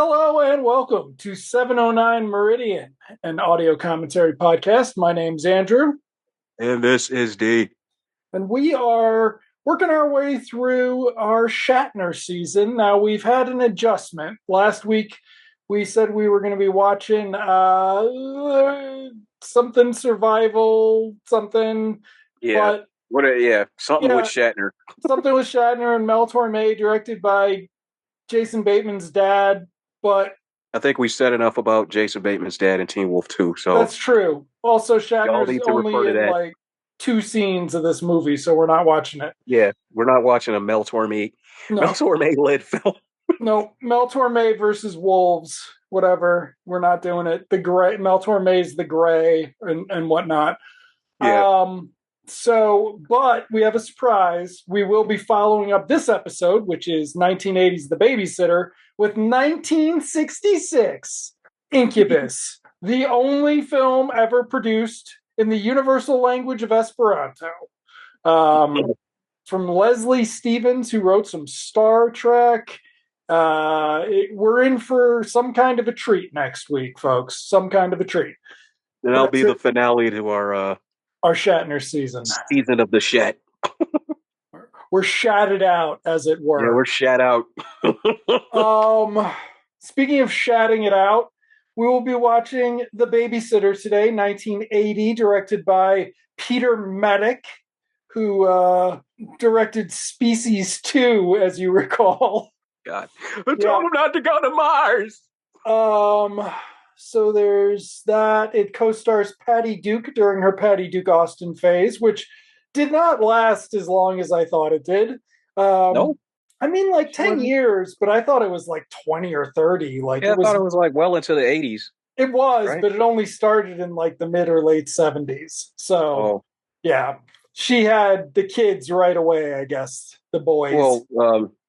Hello and welcome to 709 Meridian, an audio commentary podcast. My name's Andrew. And this is D. And we are working our way through our Shatner season. Now, we've had an adjustment. Last week, we said we were going to be watching something survival, something. Yeah. Something with Shatner. Something with Shatner and Mel Torme, directed by Jason Bateman's dad. But I think we said enough about Jason Bateman's dad in Teen Wolf 2. So that's true. Also, Shatner's only in like 2 scenes of this movie, so we're not watching it. Yeah, we're not watching a Mel Torme led film. No, Mel Torme versus Wolves, whatever. We're not doing it. The gray Mel Torme's the gray and whatnot. Yeah. But we have a surprise. We will be following up this episode, which is 1980's The Babysitter, with 1966 Incubus, the only film ever produced in the universal language of Esperanto. From Leslie Stevens, who wrote some Star Trek. We're in for some kind of a treat next week, folks. Some kind of a treat. And that'll be the finale to our Shatner season. Season of the Shat. We're shatted out, as it were. Yeah, we're shat out. Speaking of shatting it out, we will be watching The Babysitter today, 1980, directed by Peter Medic, who directed Species 2, as you recall. God. I told him not to go to Mars! So there's that. It co-stars Patty Duke during her Patty Duke Austin phase, which did not last as long as I thought it did. No? I mean, like 10 years, but I thought it was like 20 or 30. I thought it was like well into the 80s. It was, right? But it only started in like the mid or late 70s. So, yeah. She had the kids right away, I guess, the boys. Well,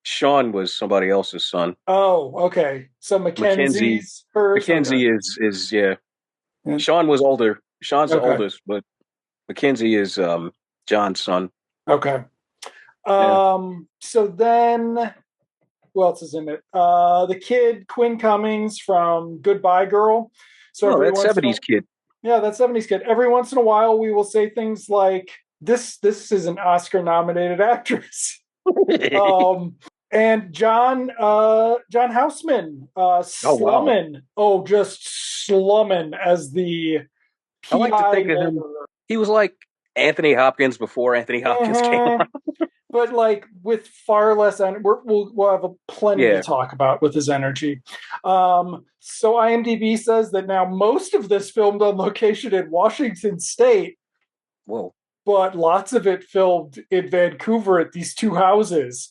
Sean was somebody else's son. Oh, okay. So Mackenzie's hers? Mackenzie is Sean was older. Sean's the oldest, but Mackenzie is John's son. Okay. So then, who else is in it? The kid, Quinn Cummings from Goodbye Girl. So that 70s kid. Yeah, that 70s kid. Every once in a while, we will say things like, this is an Oscar-nominated actress. And John Houseman, slumming. Wow. Just slumming as the I like to think of him. He was like Anthony Hopkins before Anthony Hopkins came around. But like with far less energy. We'll have plenty to talk about with his energy. So IMDb says that now most of this filmed on location in Washington State. Whoa. But lots of it filmed in Vancouver at these 2 houses,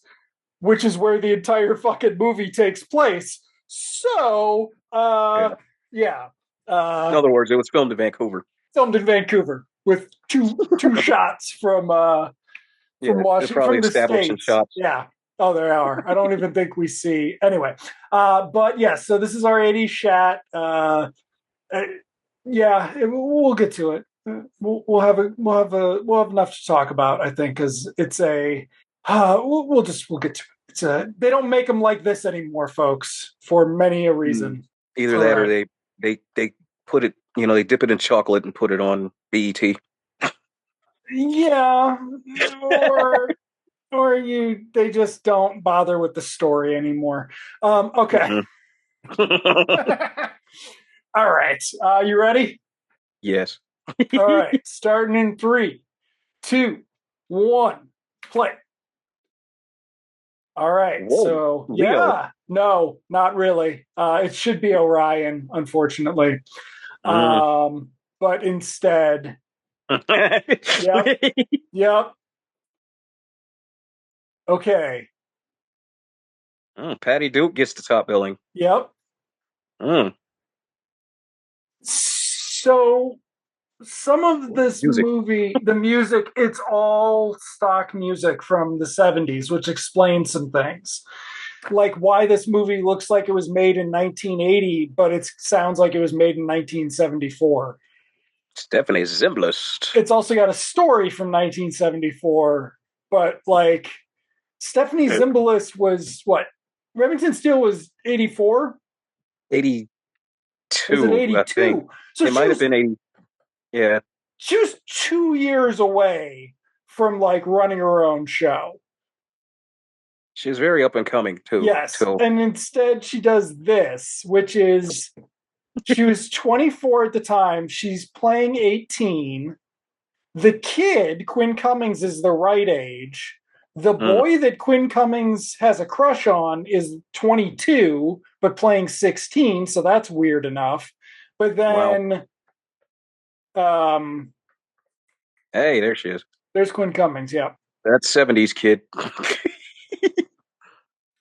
which is where the entire fucking movie takes place. So, yeah. In other words, it was filmed in Vancouver. Filmed in Vancouver with two shots from Washington, probably from the establishing States. shots. Yeah. Oh, there are. I don't even think we see. Anyway, but yeah. So this is our 80s Shat. We'll get to it. We'll have enough to talk about, I think, because it's a. We'll get to it. They don't make them like this anymore, folks, for many a reason. Either that, or they put it, they dip it in chocolate and put it on BET. Yeah, they just don't bother with the story anymore. Okay. Mm-hmm. All right. You ready? Yes. All right. Starting in 3, 2, 1, play. All right. Whoa, so Leo. Yeah, no, not really. It should be Orion, unfortunately. But instead, yep. Okay. Patty Duke gets the top billing. Yep. So some of this movie, the music, it's all stock music from the 70s, which explains some things. Like why this movie looks like it was made in 1980, but it sounds like it was made in 1974. Stephanie Zimbalist. It's also got a story from 1974, but like Stephanie Zimbalist was what? Remington Steele was 84? Was it 82, I think. 82? So It might have been 80. Yeah. she was 2 years away from like running her own show. She was very up and coming, too. Yes. So, And instead she does this, which is she was 24 at the time. She's playing 18. The kid, Quinn Cummings, is the right age. The boy that Quinn Cummings has a crush on is 22, but playing 16, so that's weird enough. But then, hey, there she is. There's Quinn Cummings, yeah. That's 70s kid.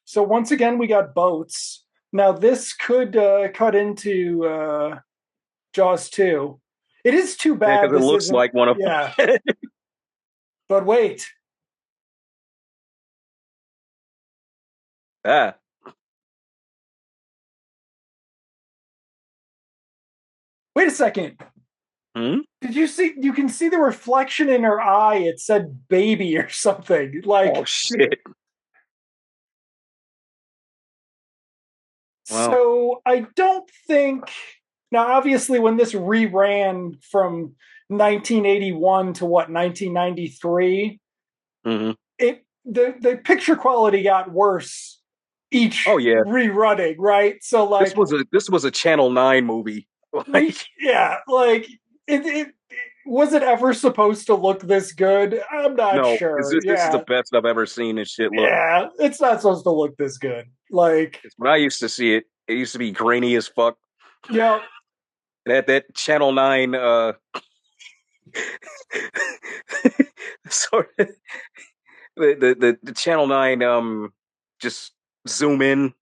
So once again, we got boats. Now this could cut into Jaws 2. It is too bad. Because it looks like one of them. Yeah. But wait. Ah. Wait a second. Did you see? You can see the reflection in her eye. It said "baby" or something. Like, oh shit! Wow. So I don't think. Now, obviously, when this reran from 1981 to 1993, the picture quality got worse each rerunning, right? So like this was a Channel 9 movie. It was it ever supposed to look this good? I'm not sure. This is the best I've ever seen this shit look. Yeah, it's not supposed to look this good. Like when I used to see it, it used to be grainy as fuck. Yeah. That Channel 9 sort of the Channel 9 just zoom in.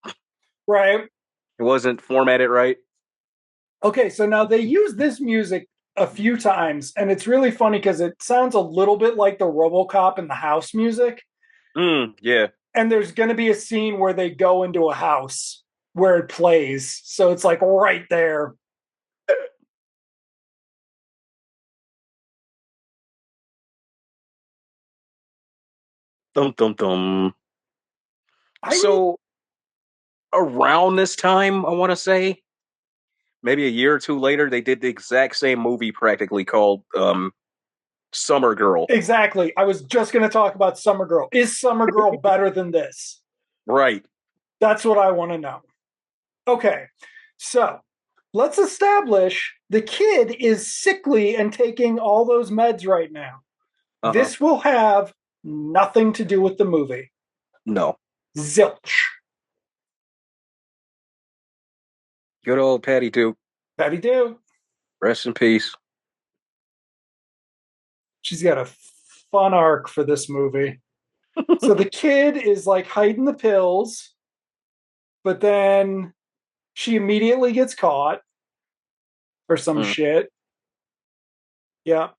Right. It wasn't formatted right. Okay, so now they use this music a few times, and it's really funny because it sounds a little bit like the RoboCop and the house music. Yeah. And there's going to be a scene where they go into a house where it plays. So it's like right there. Dum dum dum. So around this time, I want to say, maybe a year or two later, they did the exact same movie practically called Summer Girl. Exactly. I was just going to talk about Summer Girl. Is Summer Girl better than this? Right. That's what I want to know. Okay. So let's establish the kid is sickly and taking all those meds right now. This will have nothing to do with the movie. No. Zilch. Good old Patty Duke. Patty Duke. Rest in peace. She's got a fun arc for this movie. So the kid is like hiding the pills, but then she immediately gets caught or some shit. Yeah.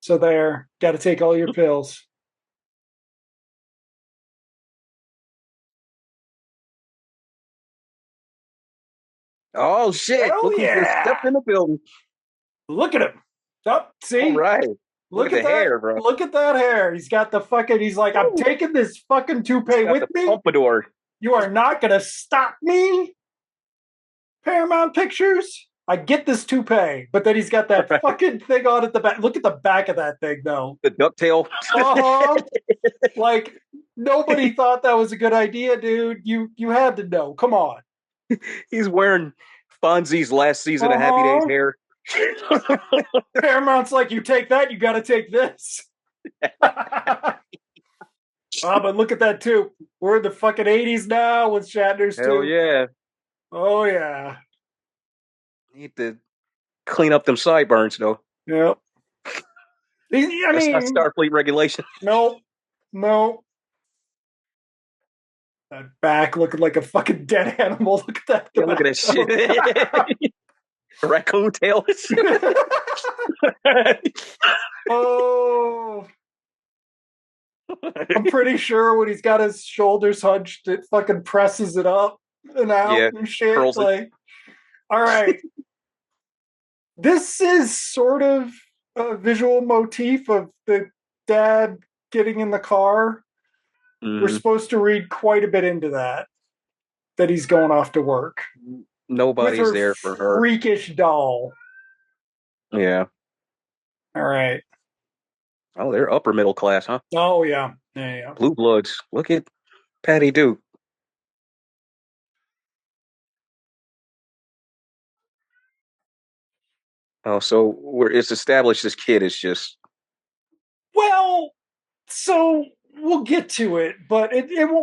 So there, got to take all your pills. Oh shit! Hell look who just stepped in the building. Look at him. Oh, see? All right. Look at the that hair, bro. Look at that hair. He's got the fucking. He's like, I'm taking this fucking toupee with me. Pompadour. You are not gonna stop me. Paramount Pictures. I get this toupee, but then he's got that fucking thing on at the back. Look at the back of that thing, though. The ducktail. Like nobody thought that was a good idea, dude. You had to know. Come on. He's wearing Fonzie's last season of Happy Days hair. Paramount's like, you take that, you got to take this. But look at that too. We're in the fucking 80s now with Shatner's too. Hell yeah. Oh yeah. Need to clean up them sideburns though. Yep. That's not Starfleet regulation. No. That back looking like a fucking dead animal. Look at that. Yeah, look at that shit. Raccoon tail. Oh. I'm pretty sure when he's got his shoulders hunched, it fucking presses it up and out and shit. Like, all right. This is sort of a visual motif of the dad getting in the car. We're supposed to read quite a bit into that he's going off to work. with Nobody's her there for her. freakish doll. Yeah. All right. Oh, they're upper middle class, huh? Oh yeah. Yeah, yeah. Blue bloods. Look at Patty Duke. Oh, so it's established this kid is just Well, so we'll get to it, but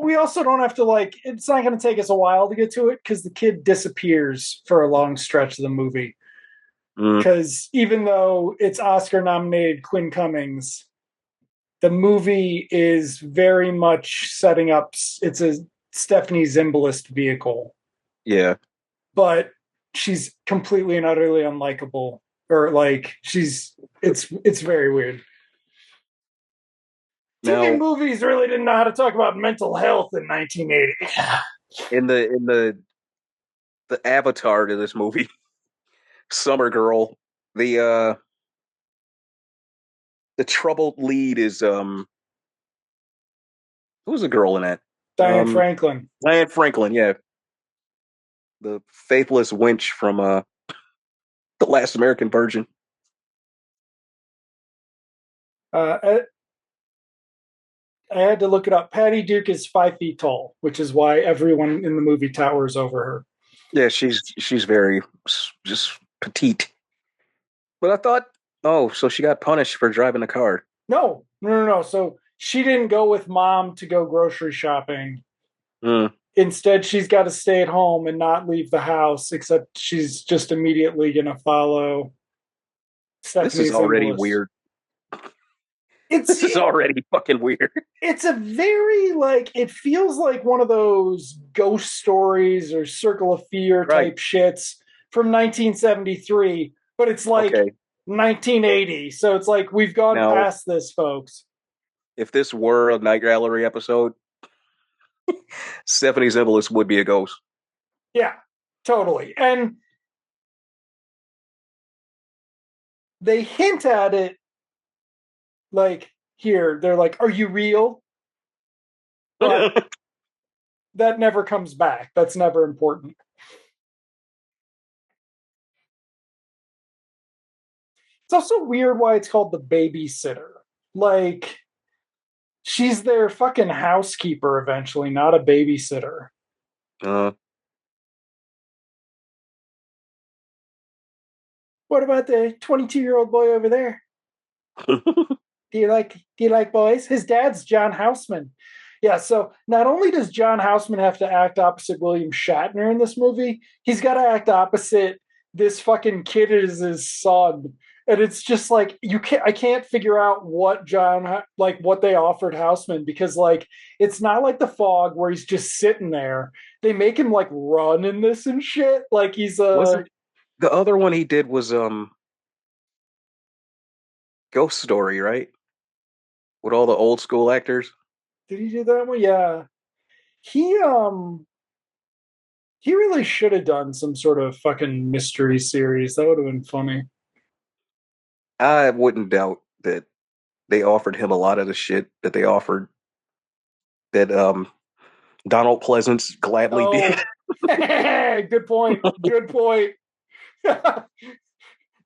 we also don't have to like. It's not going to take us a while to get to it because the kid disappears for a long stretch of the movie. mm, Because even though it's Oscar nominated Quinn Cummings, the movie is very much setting up. It's a Stephanie Zimbalist vehicle, yeah. but she's completely and utterly unlikable, or like it's very weird. TV Now movies really didn't know how to talk about mental health in 1980. in the avatar to this movie, Summer Girl, the uh the troubled lead is who's the girl in that? Diane Um Franklin. Diane Franklin, yeah. The faithless wench from The Last American Virgin. Uh, I had to look it up. Patty Duke is 5 feet tall, which is why everyone in the movie towers over her. Yeah, she's very just petite. But I thought, oh, so she got punished for driving a car. No, no, no, no. So she didn't go with mom to go grocery shopping. Mm, Instead, she's got to stay at home and not leave the house, except she's just immediately going to follow this Stephanie is already Zimbalist. weird. It's This is already fucking weird. it's a very like it feels like one of those ghost stories or Circle of Fear Right. type shits from 1973, but it's like Okay. 1980. So it's like we've gone Now, past this, folks. if this were a Night Gallery episode, Stephanie Zimbalist would be a ghost. Yeah, totally. And they hint at it like here. They're like, "Are you real?" But that never comes back. That's never important. It's also weird why it's called the babysitter. Like, she's their fucking housekeeper eventually, not a babysitter. uh, What about the 22-year-old boy over there? Do you like boys? His dad's John Houseman. Yeah, so not only does John Houseman have to act opposite William Shatner in this movie, he's got to act opposite this fucking kid is his son. And it's just like I can't figure out what what they offered Houseman because like it's not like The Fog where he's just sitting there. They make him like run in this and shit. Like he's a wasn't the other one he did was Ghost Story, right? With all the old school actors. did he do that one? Yeah. He he really should have done some sort of fucking mystery series. That would have been funny. I wouldn't doubt that they offered him a lot of the shit that they offered that Donald Pleasance gladly did. Oh, good point. Good point.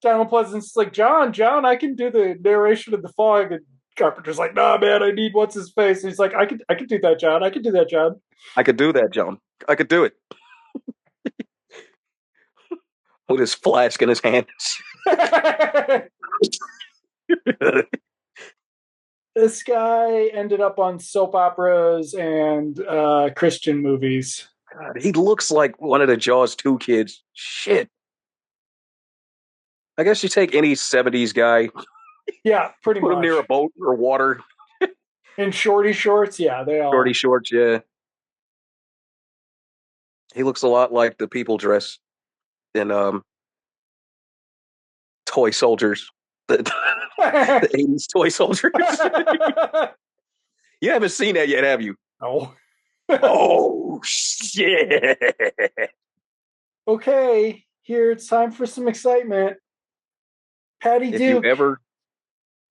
Donald Pleasant's like, John, I can do the narration of The Fog. And Carpenter's like, nah, man, I need what's his face. And he's like, I could do that, John. I could do that, John. I could do that, John. I could do it with his flask in his hands. This guy ended up on soap operas and Christian movies. God, he looks like one of the Jaws 2 kids. Shit. I guess you take any 70s guy, Yeah, pretty put him near a much. boat or water, In shorty shorts, yeah, they shorty all. shorts, yeah. He looks a lot like the people dressed in toy soldiers. The, the 80s toy soldiers. You haven't seen that yet, have you? No. Oh, shit. Okay, here it's time for some excitement. Patty If you Duke. ever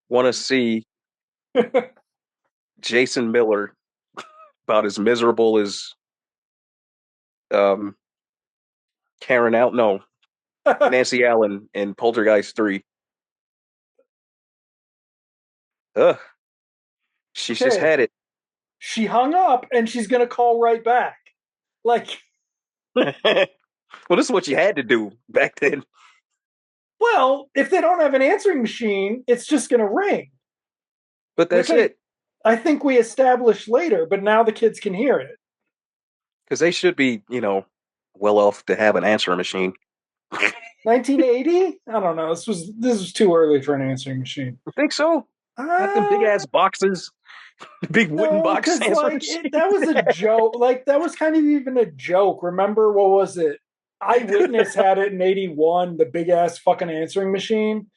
want to see Jason Miller about as miserable as um, Karen out. No, Nancy Allen in Poltergeist 3. Ugh, she's just Okay. had it. She hung up and she's going to call right back. Like, Well, this is what you had to do back then. well, if they don't have an answering machine, it's just going to ring, But which that's it. I think we established later, but now the kids can hear it. Because they should be, well off to have an answering machine. 1980? I don't know. This was too early for an answering machine. I think so. Not them big ass boxes, big wooden No, box because answering like machine. that was a joke. Like that was kind of even a joke. Remember what was it? Eyewitness had it in '81, the big ass fucking answering machine,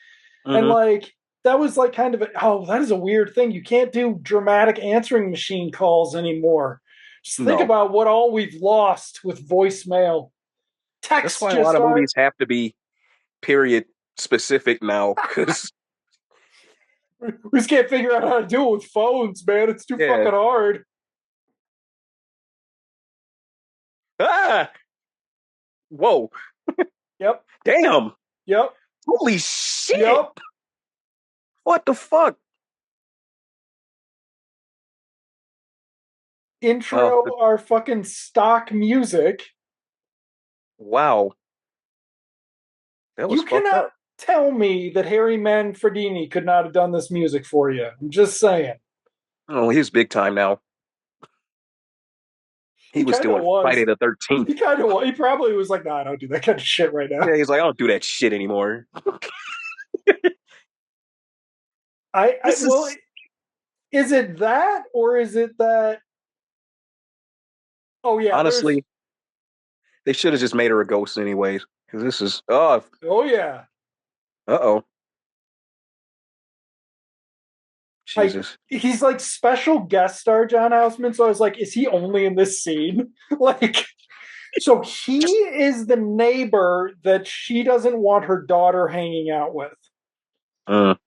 and Mm-hmm. like that was like kind of that is a weird thing. You can't do dramatic answering machine calls anymore. Just think No, about what all we've lost with voicemail. that's Text why a just lot of start. movies have to be period specific now. Because We just can't figure out how to do it with phones, man. It's too yeah, fucking hard. ah, whoa, Yep. damn, Yep. holy shit, Yep. what the fuck? Well, Intro our fucking stock music. wow, that was You fucked cannot up. tell me that Harry Manfredini could not have done this music for you. I'm just saying. Oh, he's big time now. He He was kind of doing Friday was. the 13th. He kind of was. He probably was like, "No, I don't do that kind of shit right now." Yeah, he's like, I don't do that shit anymore. This Well, is is it that or is it that? Oh yeah, there's. honestly, they should have just made her a ghost anyways. Because this is, Oh yeah, oh, like Jesus. he's like special guest star John Houseman. So I was like, is he only in this scene? Like, so he is the neighbor that she doesn't want her daughter hanging out with. Mm.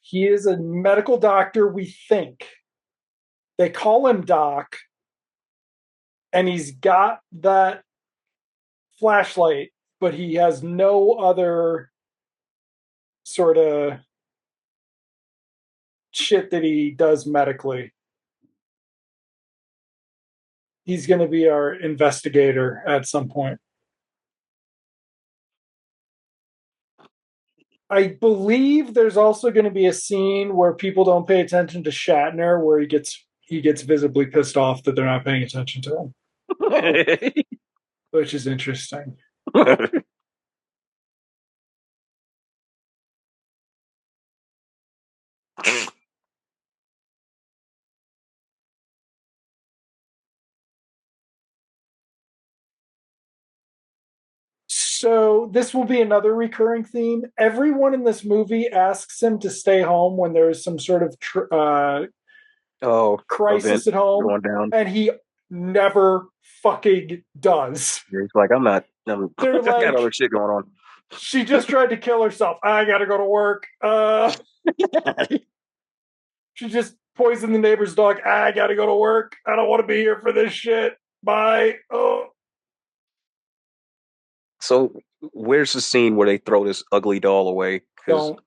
He is a medical doctor, we think. They call him Doc, and he's got that flashlight, but he has no other sort of shit that he does medically. He's going to be our investigator at some point. I believe there's also going to be a scene where people don't pay attention to Shatner, where he gets visibly pissed off that they're not paying attention to him, which is interesting. So this will be another recurring theme. Everyone in this movie asks him to stay home when there is some sort of Oh, event crisis at home, going down. and he never fucking does. He's like, They're I got like, other shit going on. she just tried to kill herself. I gotta go to work. She just poisoned the neighbor's dog. I gotta go to work. I don't want to be here for this shit. Bye. Oh, So, where's the scene where they throw this ugly doll away? Because don't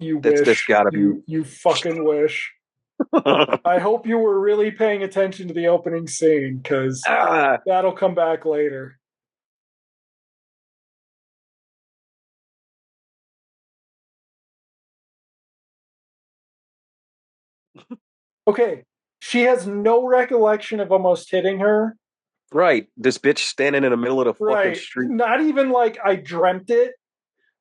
you that's wish gotta be. you fucking wish. I hope you were really paying attention to the opening scene because Ah, that'll come back later. Okay, she has no recollection of almost hitting her. right. This bitch standing in the middle of the fucking Right. street. Not even like I dreamt it.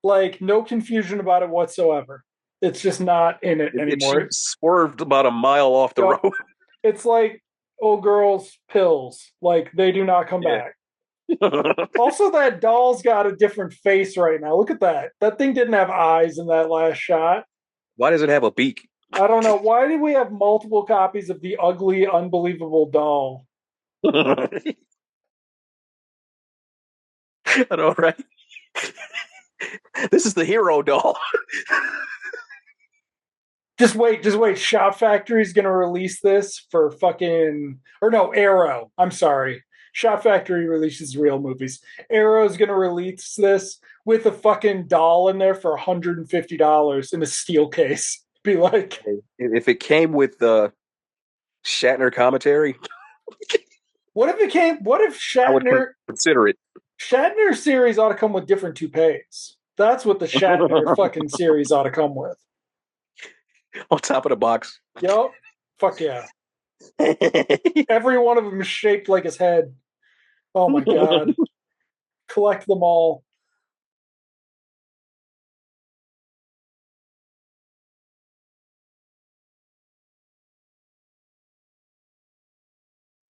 Like, no confusion about it whatsoever. It's just not in it She anymore. swerved about a mile off the Yep. road. It's like old girls' pills. Like, they do not come Yeah. back. Also, that doll's got a different face right now. Look at that. That thing didn't have eyes in that last shot. Why does it have a beak? I don't know. Why did we have multiple copies of the ugly, unbelievable doll? I know, right? This is the hero doll. Just wait, just wait. Shop Factory's gonna release this for fucking or no, Arrow. I'm sorry. Shot Factory releases real movies. Arrow's going to release this with a fucking doll in there for $150 in a steel case. Be like, if it came with Shatner commentary, what if it came? What if I would consider it. Shatner series ought to come with different toupees? That's what the Shatner fucking series ought to come with. On top of the box. Yup. Fuck yeah. Every one of them is shaped like his head. Oh my god. Collect them all.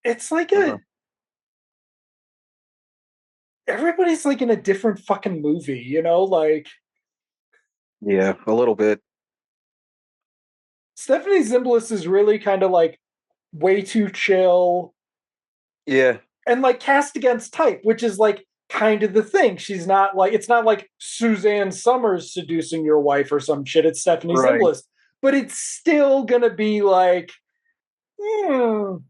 It's like everybody's like in a different fucking movie, you know? Like, yeah, a little bit. Stephanie Zimbalist is really kind of like way too chill. Yeah. And like cast against type, which is like kind of the thing. She's not like, it's not like Suzanne Summers seducing your wife or some shit. It's Stephanie Zimbalist. But it's still gonna be like, I'm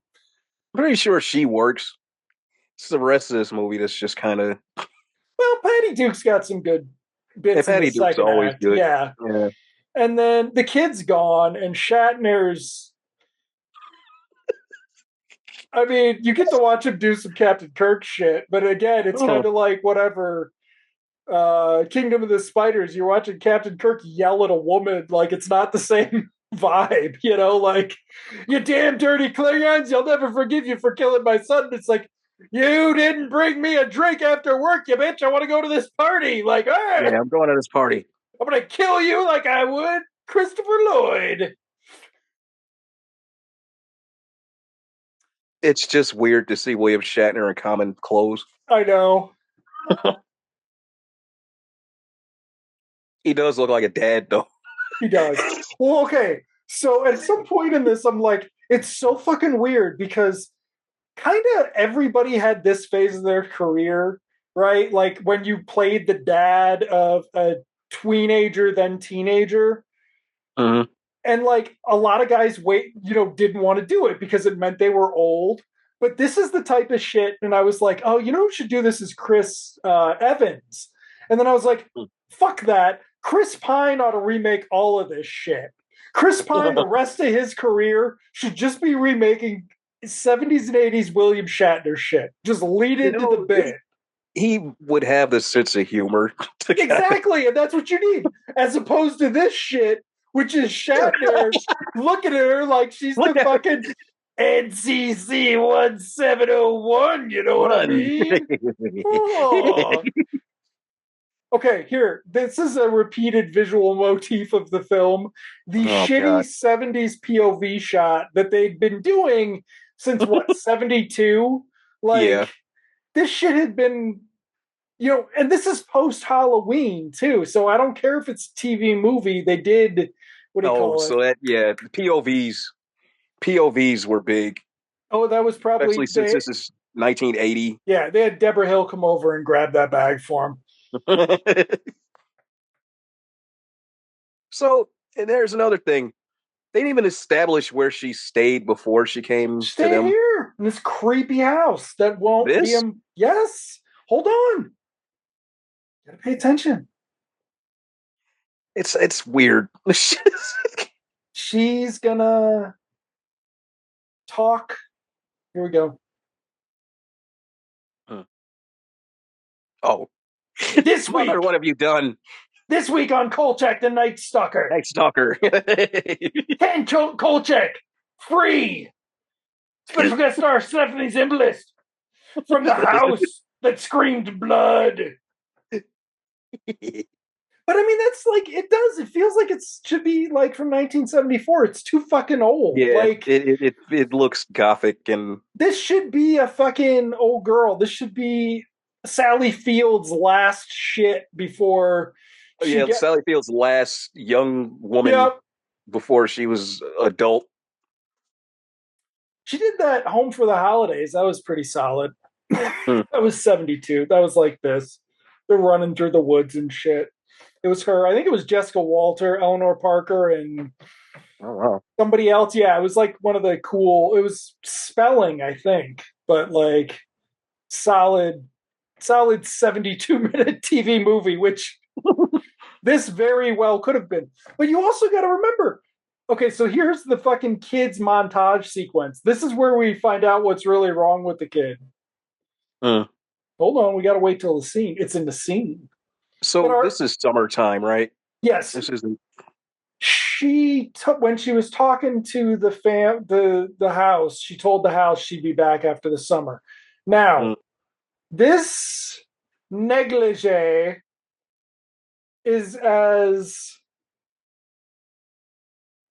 pretty sure she works. It's the rest of this movie that's just kind of. Well, Patty Duke's got some good bits. Yeah, Patty Duke's always good. Yeah. And then the kid's gone, and Shatner's. I mean, you get to watch him do some Captain Kirk shit, but again, it's kind of like whatever. Kingdom of the Spiders, you're watching Captain Kirk yell at a woman, like it's not the same vibe, you know, like, you damn dirty Klingons, you'll never forgive you for killing my son. It's like, you didn't bring me a drink after work, you bitch. I want to go to this party. Like, hey, yeah, I'm going to this party. I'm going to kill you like I would Christopher Lloyd. It's just weird to see William Shatner in common clothes. I know. He does look like a dad, though. He does. Well, okay. So at some point in this, I'm like, it's so fucking weird because kind of everybody had this phase of their career, right? Like when you played the dad of a teenager, then teenager. Mm-hmm. And like a lot of guys didn't want to do it because it meant they were old. But this is the type of shit. And I was like, oh, you know who should do this is Chris Evans. And then I was like, fuck that. Chris Pine ought to remake all of this shit. Chris Pine, the rest of his career, should just be remaking 70s and 80s William Shatner shit. Just lead into the bit. He would have the sense of humor. Exactly, and that's what you need. As opposed to this shit, which is Shatner looking at her like she's the fucking NCC 1701, you know what I mean? Oh. Okay, here. This is a repeated visual motif of the film. The shitty 70s POV shot that they'd been doing since, 72? Like, this shit had been, and this is post-Halloween, too, so I don't care if it's TV movie. They did, what do you call it? So POVs were big. Oh, that was probably... Especially since this is 1980. Yeah, they had Deborah Hill come over and grab that bag for him. So, and there's another thing. They didn't even establish where she stayed before she came to them. Here in this creepy house that won't be him. Yes. Hold on. Gotta pay attention. It's weird. She's gonna talk. Here we go. Oh. This week. Mother, what have you done? This week on Kolchak the Night Stalker. Night Stalker. Ken Kolchak. Free. Special guest star Stephanie Zimbalist. From the house that screamed blood. But I mean, that's like, it does. It feels like it should be like from 1974. It's too fucking old. Yeah, like it looks gothic and... This should be a fucking old girl. This should be Sally Field's last shit before... Sally Field's last young woman before she was adult. She did that Home for the Holidays. That was pretty solid. That was 72. That was like this. They're running through the woods and shit. It was her. I think it was Jessica Walter, Eleanor Parker, and somebody else. Yeah, it was like one of the cool... It was Spelling, I think. But like... solid 72-minute TV movie, which this very well could have been. But you also got to remember, okay, so here's the fucking kids montage sequence. This is where we find out what's really wrong with the kid. Hold on, we got to wait till the scene. It's in the scene. So this is summertime, right? Yes. This isn't. When she was talking to the house, she told the house she'd be back after the summer. Now, this negligee is as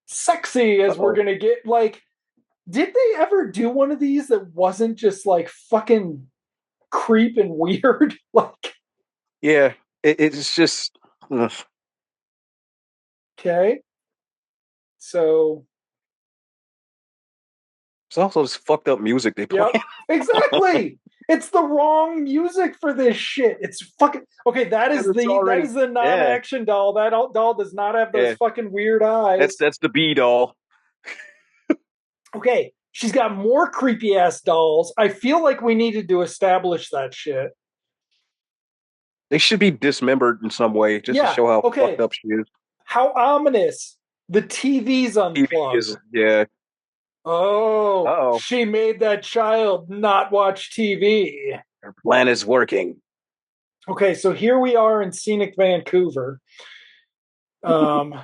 sexy as we're gonna get. Like, did they ever do one of these that wasn't just like fucking creep and weird? Like, yeah, it's just. Okay, so it's also this fucked up music they play. Yep, exactly. It's the wrong music for this shit. It's fucking okay. That is the non-action doll. That doll does not have those fucking weird eyes. That's the B doll. Okay, she's got more creepy ass dolls. I feel like we needed to establish that shit. They should be dismembered in some way just to show how fucked up she is. How ominous. The TV's unplugged. Yeah. Oh, Uh-oh. She made that child not watch TV. Her plan is working. Okay, so here we are in scenic Vancouver. Who's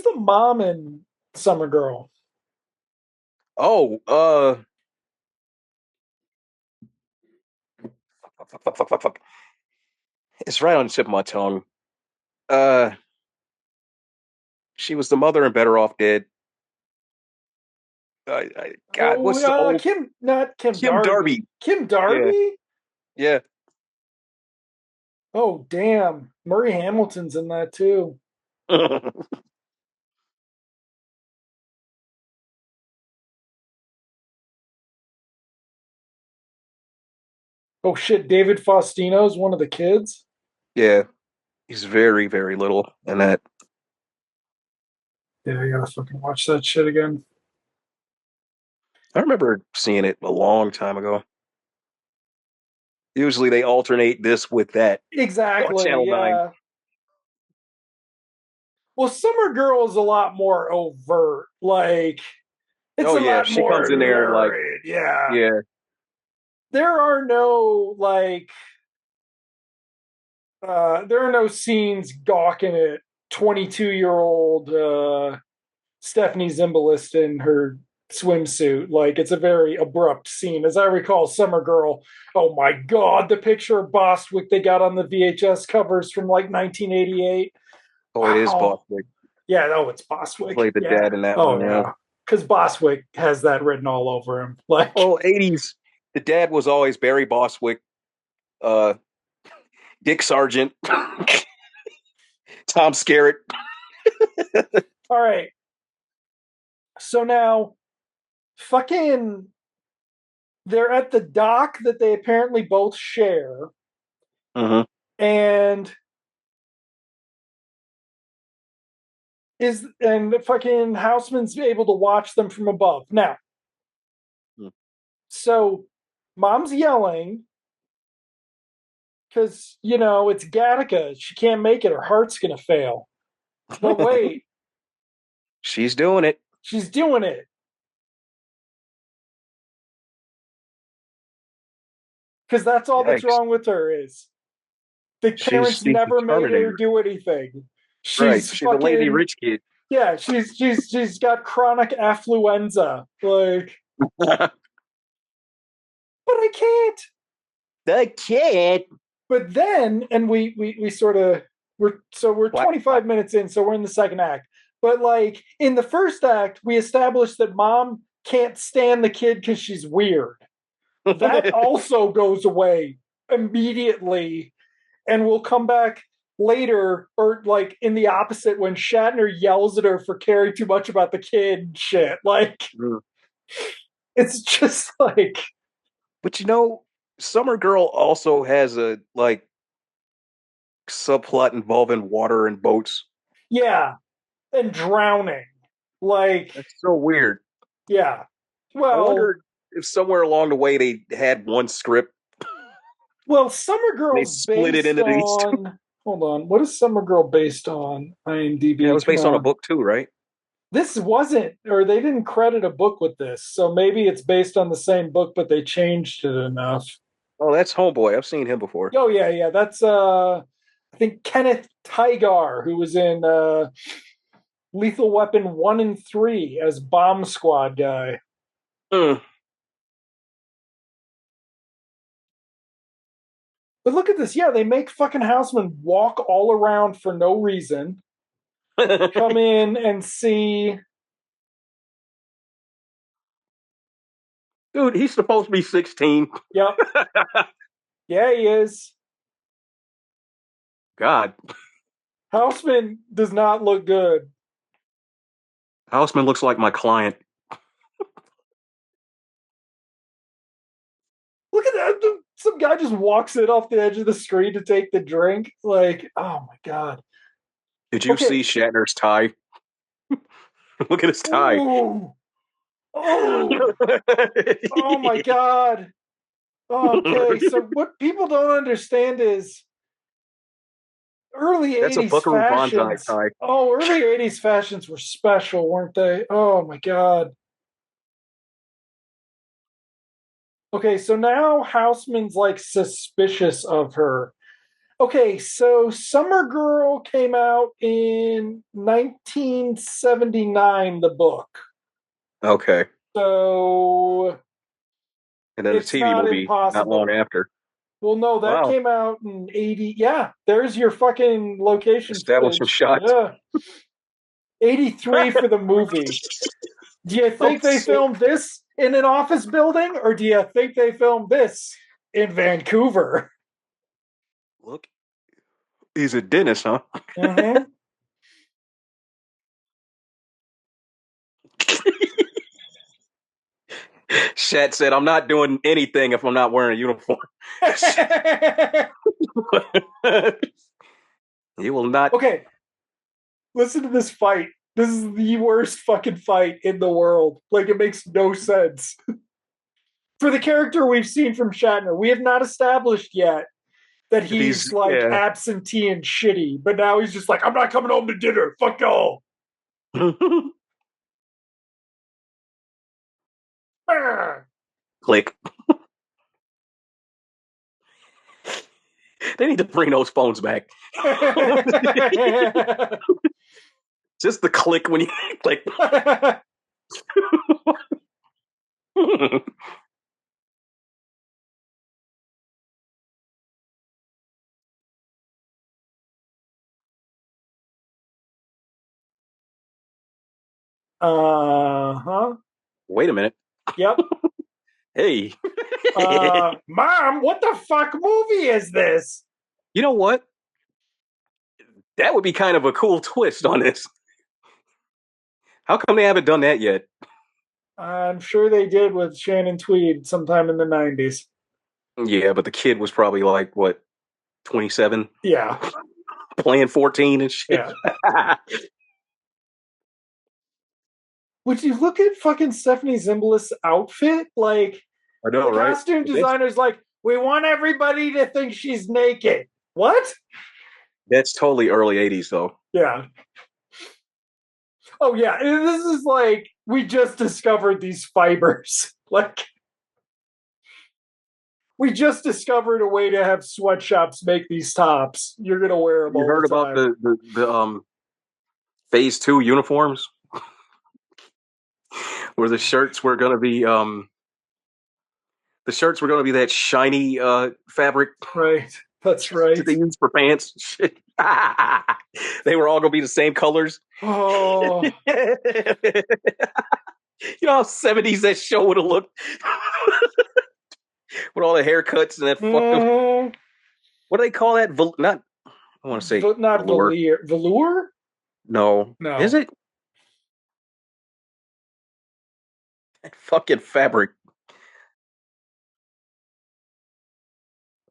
the mom in Summer Girl? Oh, fuck. It's right on the tip of my tongue. She was the mother in Better Off Dead. God, what's the old... Kim Darby. Kim Darby? Yeah. Oh, damn. Murray Hamilton's in that, too. Oh, shit. David Faustino's one of the kids? Yeah. He's very, very little in that. Yeah, I gotta fucking watch that shit again. I remember seeing it a long time ago. Usually they alternate this with that. Exactly. Channel 9. Well, Summer Girl is a lot more overt. Like, it's a lot she more comes in there like, yeah. There are no there are no scenes gawking at 22-year-old Stephanie Zimbalist in her swimsuit. Like, it's a very abrupt scene. As I recall, Summer Girl, oh my god, the picture of Bostwick they got on the VHS covers from like 1988. Oh, it is Bostwick. Yeah, it's Bostwick. Played the dad in that one. Yeah. Because Bostwick has that written all over him. Like, 80s. The dad was always Barry Bostwick, Dick Sargent, Tom Skerritt. All right. So now, fucking, they're at the dock that they apparently both share. And fucking Houseman's able to watch them from above. Now, so mom's yelling because, it's Gattaca. She can't make it. Her heart's going to fail. But wait. She's doing it. She's doing it. Because that's all that's wrong with her is the parents never made her do anything. She's a lady rich kid. Yeah, she's got chronic affluenza. Like, but I can't. But then, and we sort of we're 25 minutes in, so we're in the second act. But like in the first act, we established that mom can't stand the kid because she's weird. That also goes away immediately, and we'll come back later, or like in the opposite, when Shatner yells at her for caring too much about the kid shit. Like, it's just like. But Summer Girl also has a like subplot involving water and boats. Yeah, and drowning. Like, That's so weird. yeah. I Well, wonder if somewhere along the way they had one script, Summer they Girl's split it based into these two. on. Hold on. What is Summer Girl based on? Yeah, it IMDb. was Come based on a on. book too, right? This wasn't, or they didn't credit a book with this. So maybe it's based on the same book, but they changed it enough. Oh, that's Homeboy. I've seen him before. Oh, yeah, yeah. That's, I think Kenneth Tygar, who was in Lethal Weapon 1 and 3 as Bomb Squad guy. Mm. But look at this. Yeah, they make fucking Houseman walk all around for no reason, come in and see. Dude, he's supposed to be 16. Yep. Yeah, he is. God. Houseman does not look good. Houseman looks like my client. Look at that. Some guy just walks in off the edge of the screen to take the drink. Like, oh my God. Did you Okay. see Shatner's tie? Look at his tie. Ooh. Oh. Oh my God. Okay. So, what people don't understand is early That's a 80s Buckaroo Banzai fashions. tie. Oh, early 80s fashions were special, weren't they? Oh my God. Okay, so now Houseman's like suspicious of her. Okay, so Summer Girl came out in 1979, the book. Okay. So And then the it's TV not movie not long impossible. after. Well, no, that Wow. came out in 80. Yeah, there's your fucking location Establishing footage. shots. Yeah. 83 for the movie. Do you Oh, think they filmed this in an office building or do you think they filmed this in Vancouver? look, he's a dentist, huh? Mm-hmm. Shat said, I'm not doing anything if I'm not wearing a uniform. He will not. Okay, listen to this fight. This is the worst fucking fight in the world. Like, it makes no sense. For the character we've seen from Shatner, we have not established yet that he's These, like yeah. absentee and shitty, but now he's just like, I'm not coming home to dinner. Fuck y'all. Click. They need to bring those phones back. Just the click when you click. Uh-huh. Wait a minute. Yep. Hey. Mom, what the fuck movie is this? You know what? That would be kind of a cool twist on this. How come they haven't done that yet? I'm sure they did with Shannon Tweed sometime in the 90s. Yeah, but the kid was probably like, what, 27? Yeah. Playing 14 and shit. Yeah. Would you look at fucking Stephanie Zimbalist's outfit? Like, I know, the right? costume designer's like, we want everybody to think she's naked. What? That's totally early 80s, though. Yeah. Oh, yeah. This is like, we just discovered these fibers. Like, we just discovered a way to have sweatshops make these tops. You're going to wear them You all heard the about time. the phase 2 uniforms where the shirts were going to be that shiny fabric Right. That's right. that they use for pants. They were all going to be the same colors. Oh. You know how 70s that show would have looked with all the haircuts and that fucked up. Mm, What do they call that? Not, I want to say not velour. velour. Velour? No. Is No. it? That fucking fabric.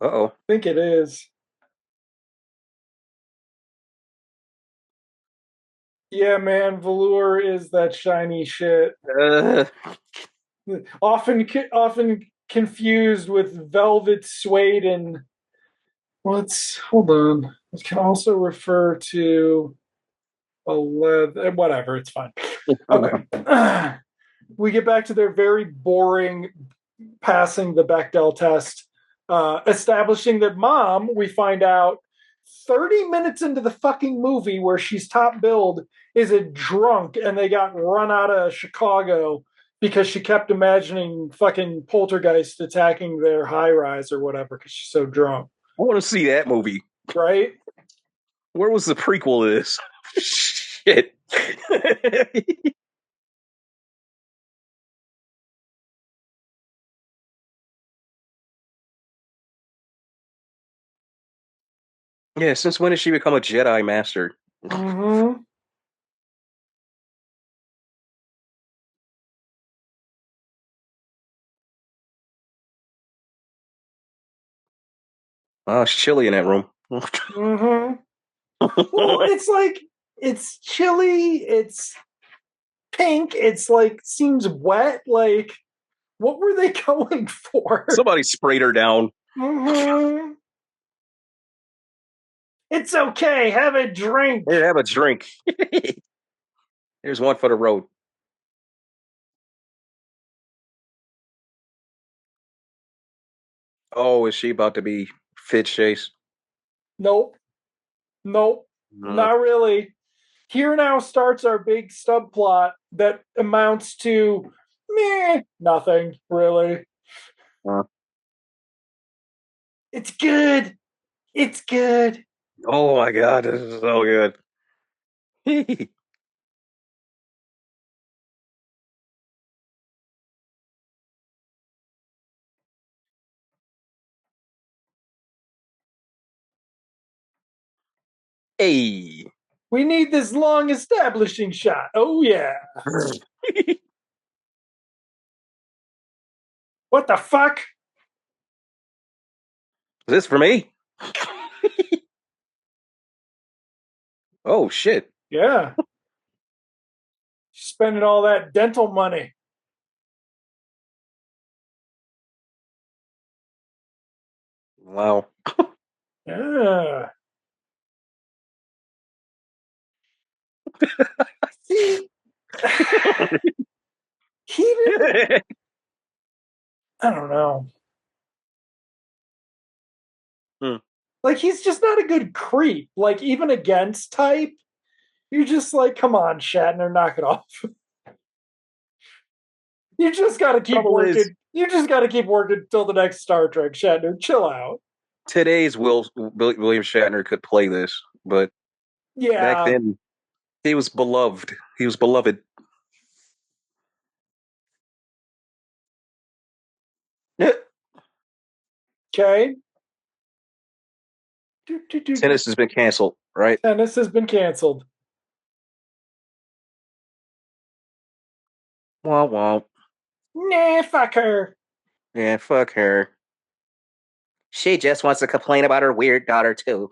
Uh-oh. I think it is. Yeah, man, velour is that shiny shit. Uh, Often confused with velvet suede and what's hold on. It can also refer to a leather whatever, it's fine. Okay. We get back to their very boring passing the Bechdel test, establishing that mom, we find out 30 minutes into the fucking movie where she's top billed, is a drunk and they got run out of Chicago because she kept imagining fucking poltergeist attacking their high rise or whatever because she's so drunk. I want to see that movie. Right? Where was the prequel to this? Shit. Yeah, since when did she become a Jedi Master? Mm-hmm. Oh, it's chilly in that room. Mm-hmm. Well, it's like it's chilly, it's pink, it's like seems wet. Like, what were they going for? Somebody sprayed her down. Mm-hmm. It's okay. Have a drink. Here, have a drink. Here's one for the road. Oh, is she about to be fit chase? Nope. Nope. Uh, Not really. Here now starts our big subplot that amounts to meh, nothing really. uh, It's good. It's good. oh my god, this is so good. Hey. We need this long establishing shot. Oh yeah. What the fuck? Is this for me? Oh shit. Yeah. Spending all that dental money. Wow. Yeah. See, he didn't. I don't know. Hmm. Like, he's just not a good creep. Like, even against type, you're just like, come on, Shatner, knock it off. You just got to keep Trouble is, working. You just got to keep working until the next Star Trek, Shatner. Chill out. today's William Shatner could play this, but back Yeah. then he was beloved. He was beloved. Okay. Tennis has been canceled, right? Tennis has been canceled. Womp womp. Nah, fuck her. Yeah, fuck her. She just wants to complain about her weird daughter too.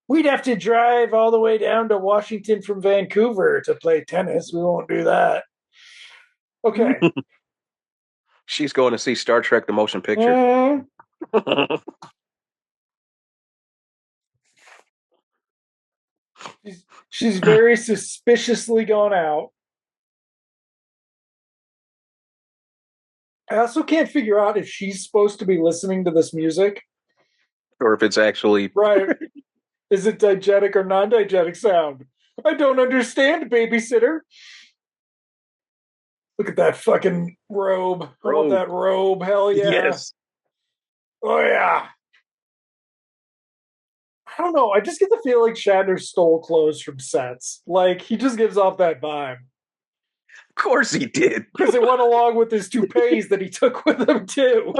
We'd have to drive all the way down to Washington from Vancouver to play tennis. We won't do that. Okay. She's going to see Star Trek: The Motion Picture. Mm, she's very suspiciously gone out. I also can't figure out if she's supposed to be listening to this music. Or if it's actually Right. Is it diegetic or non diegetic sound? I don't understand, babysitter. Look at that fucking robe. I want rogue. that robe. Hell yeah. Yes. Oh yeah. I don't know. I just get the feeling Shatner stole clothes from sets. Like, he just gives off that vibe. Of course he did. Because it went along with his toupees that he took with him, too.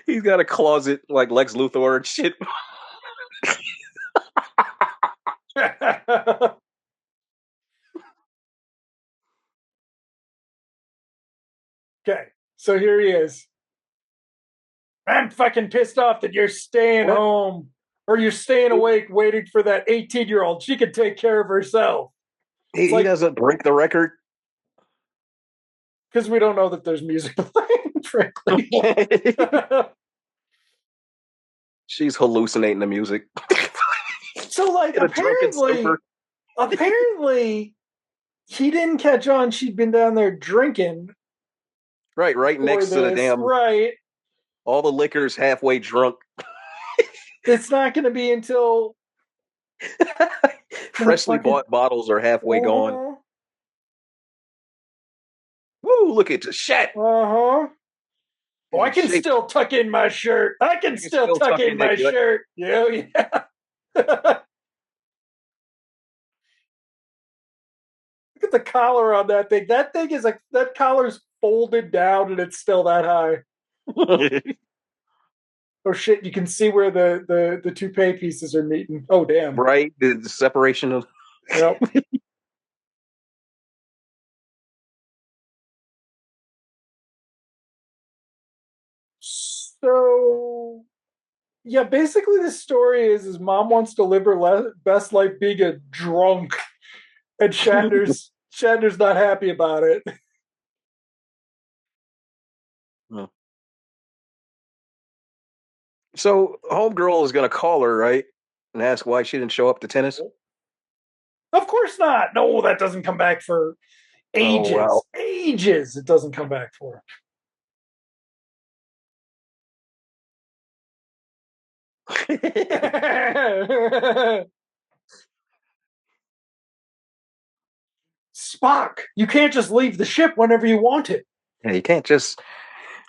He's got a closet like Lex Luthor and shit. Okay, so here he is. I'm fucking pissed off that you're staying What? home or you're staying awake waiting for that 18-year-old. She can take care of herself. It's He like, doesn't break the record. because we don't know that there's music playing, frankly. She's hallucinating the music. So, like, In a drunken stupor. apparently, he didn't catch on. She'd been down there drinking Right for next to the this, damn. right? All the liquor's halfway drunk. It's not going to be until Freshly fucking, bought bottles are halfway gone. uh-huh, Woo! Look at the shat. uh-huh. Oh, I can Shape. still tuck in my shirt. I can You can still still tuck tuck in in that my gut. shirt. Yeah. Look at the collar on that thing. That thing is like, that collar's folded down and it's still that high. Oh shit, you can see where the toupee pieces are meeting. Oh damn. Right? The separation of. Yep. So yeah, basically the story is his mom wants to live her best life being a drunk, and Shatner's not happy about it. So, homegirl is going to call her, right? And ask why she didn't show up to tennis. Of course not. No, that doesn't come back for Oh, ages. wow. Ages. It doesn't come back for. Spock, you can't just leave the ship whenever you want it. Yeah, you can't just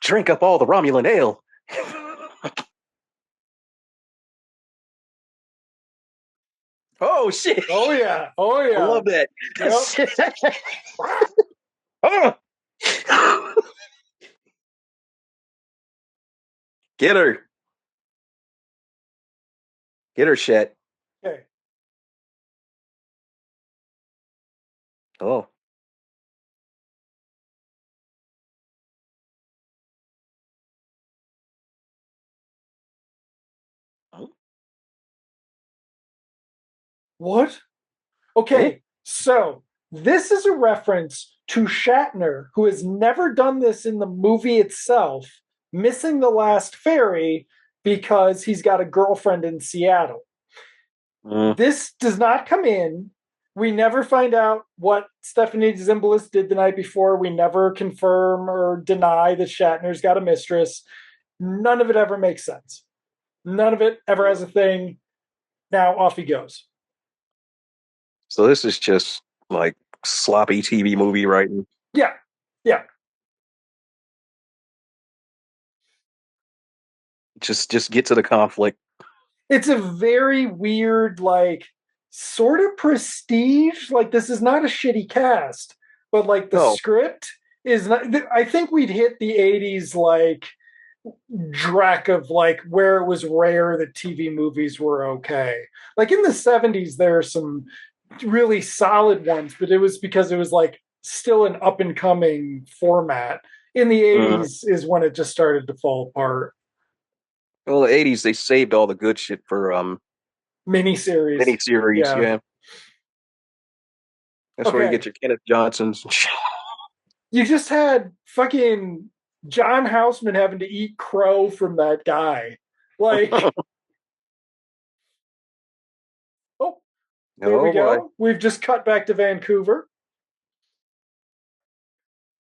drink up all the Romulan ale. Oh, shit. Oh yeah. Oh I yeah. love that. Yep. Oh. Get her. Get her, shit. Okay. Oh. What? Eh? Okay, so this is a reference to Shatner, who has never done this in the movie itself, missing the last ferry because he's got a girlfriend in Seattle. Mm. This does not come in. We never find out what Stephanie Zimbalist did the night before. We never confirm or deny that Shatner's got a mistress. None of it ever makes sense. None of it ever has a thing. Now off he goes. So this is just like sloppy TV movie writing. Yeah, yeah. Just get to the conflict. It's a very weird, like, sort of prestige. Like, this is not a shitty cast, but like the No. script is not. I think we'd hit the 80s like dreck of like where it was rare that TV movies were okay. Like in the 70s, there are some really solid ones, but it was because it was like still an up and coming format. In the Mm. 80s is when it just started to fall apart. Well, the '80s they saved all the good shit for Miniseries. miniseries. Yeah. Yeah, that's where you Okay. get your Kenneth Johnsons. You just had fucking John Houseman having to eat crow from that guy. Like, oh, there we Oh boy! go. We've just cut back to Vancouver.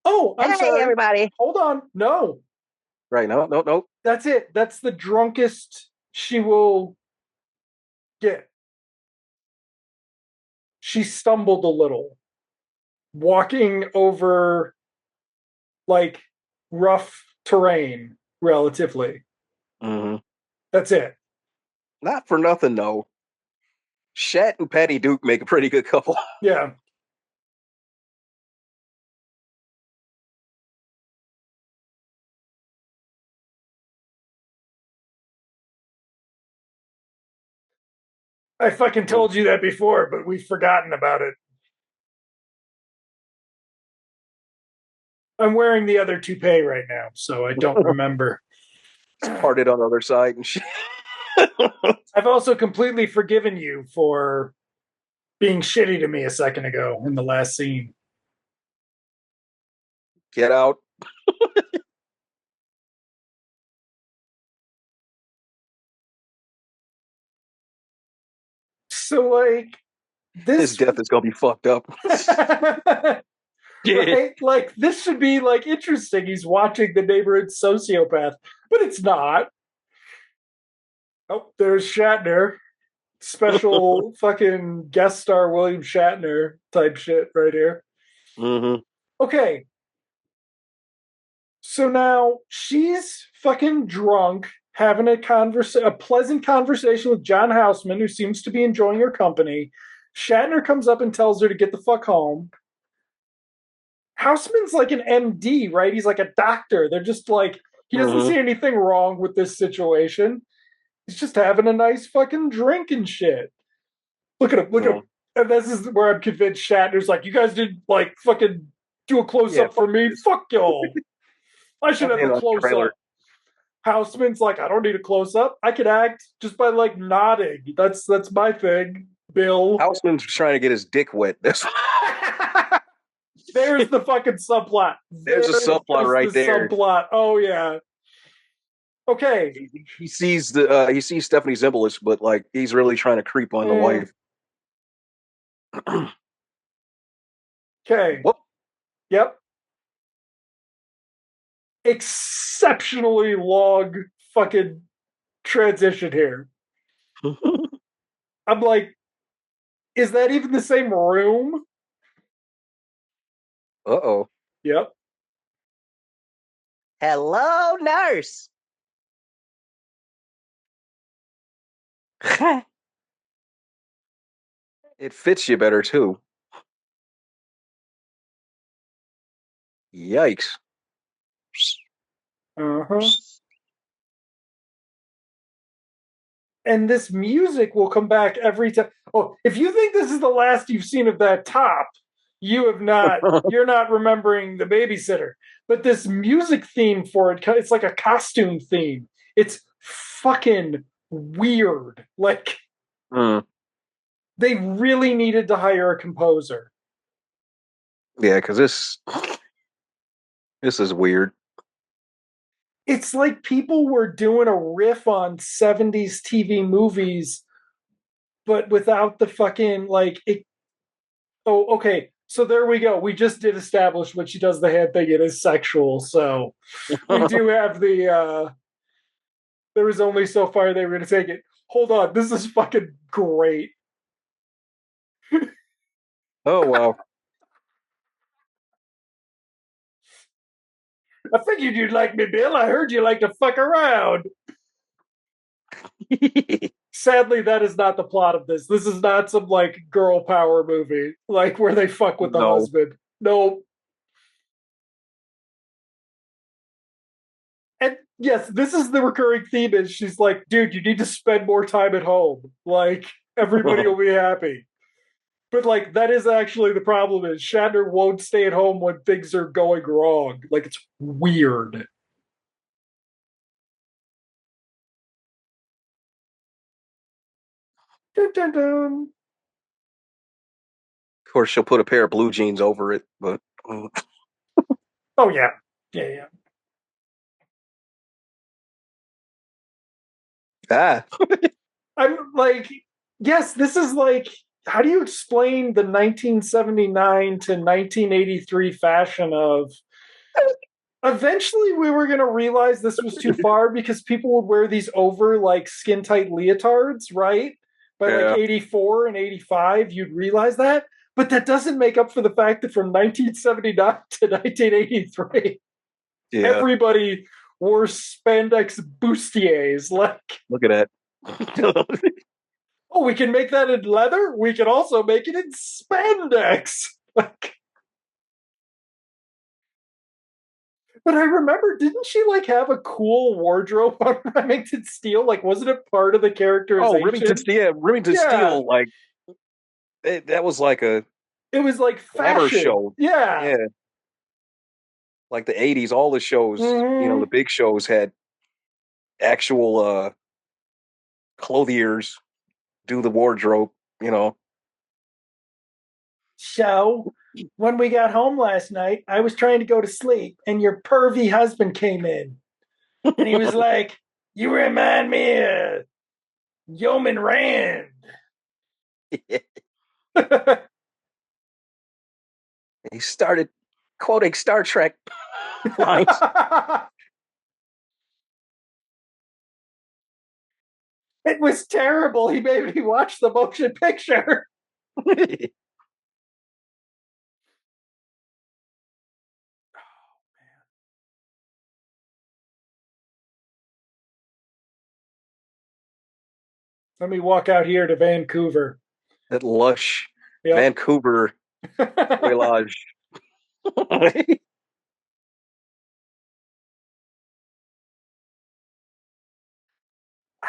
Oh, I'm Hey, sorry. everybody. Hold on. No, Right? No. that's it. That's the drunkest she will get. She stumbled a little, walking over like rough terrain, relatively. Mm-hmm. That's it. Not for nothing though. Shat and Patty Duke make a pretty good couple. Yeah. I fucking told you that before, but we've forgotten about it. I'm wearing the other toupee right now, so I don't remember. It's parted on the other side and shit. I've also completely forgiven you for being shitty to me a second ago in the last scene. Get out. So, like, His this. death is gonna be fucked up. Yeah. Right? Like, this should be, like, interesting. He's watching the neighborhood sociopath, but it's not. Oh, there's Shatner. Special fucking guest star William Shatner type shit right here. Mm-hmm. Okay. So now she's fucking drunk, having a pleasant conversation with John Houseman, who seems to be enjoying her company. Shatner comes up and tells her to get the fuck home. Houseman's like an MD, right? He's like a doctor. They're just like, he doesn't Mm-hmm. see anything wrong with this situation. He's just having a nice fucking drink and shit. Look at him, look at him. And this is where I'm convinced Shatner's like, you guys didn't like fucking do a close up for me. Fuck y'all. I should have a close up. Houseman's like, I don't need a close up. I can act just by like nodding. That's my thing, Bill. Houseman's trying to get his dick wet. There's the fucking subplot. There's a subplot right there. Subplot. Oh yeah. Okay. He sees Stephanie Zimbalist, but like he's really trying to creep on the wife. Okay. Whoop. Yep. Exceptionally long fucking transition here. I'm like, is that even the same room? Uh-oh. Yep. Hello, nurse. It fits you better too. Yikes. Uh-huh. And this music will come back every time. Oh, if you think this is the last you've seen of that top, you have not, you're not remembering the Babysitter. But this music theme for it, it's like a costume theme. It's fucking weird. Like, they really needed to hire a composer. Yeah, because this is weird. It's like people were doing a riff on 70s TV movies, but without the fucking, like, it. Oh, okay. So there we go. We just did establish when she does the hand thing, it is sexual. So we do have the, there was only so far they were going to take it. Hold on. This is fucking great. Oh, wow. I figured you'd like me, Bill. I heard you like to fuck around. Sadly, that is not the plot of this. This is not some like girl power movie, like where they fuck with the husband. No. And yes, this is the recurring theme is she's like, dude, you need to spend more time at home. Like, everybody will be happy. But like that is actually the problem is Shatner won't stay at home when things are going wrong. Like it's weird. Dun, dun, dun. Of course, she'll put a pair of blue jeans over it, but oh yeah, yeah. I'm like, yes, this is like, how do you explain the 1979 to 1983 fashion of? Eventually, we were going to realize this was too far because people would wear these over like skin tight leotards, right? By like 84 and 85, you'd realize that. But that doesn't make up for the fact that from 1979 to 1983, everybody wore spandex bustiers. Like, look at that. Oh, we can make that in leather? We can also make it in spandex. Like, but I remember, didn't she like have a cool wardrobe on Remington Steele? Like, wasn't it part of the characterization? Oh, Remington Steele, like that was like a. It was like fashion show. Yeah. Like the '80s, all the shows, you know, the big shows had actual clothiers do the wardrobe, you know. So, when we got home last night, I was trying to go to sleep, and your pervy husband came in, and he was like, "You remind me of Yeoman Rand." He started quoting Star Trek lines. It was terrible. He made me watch the motion picture. Let me walk out here to Vancouver. That lush Yep. Vancouver foliage. I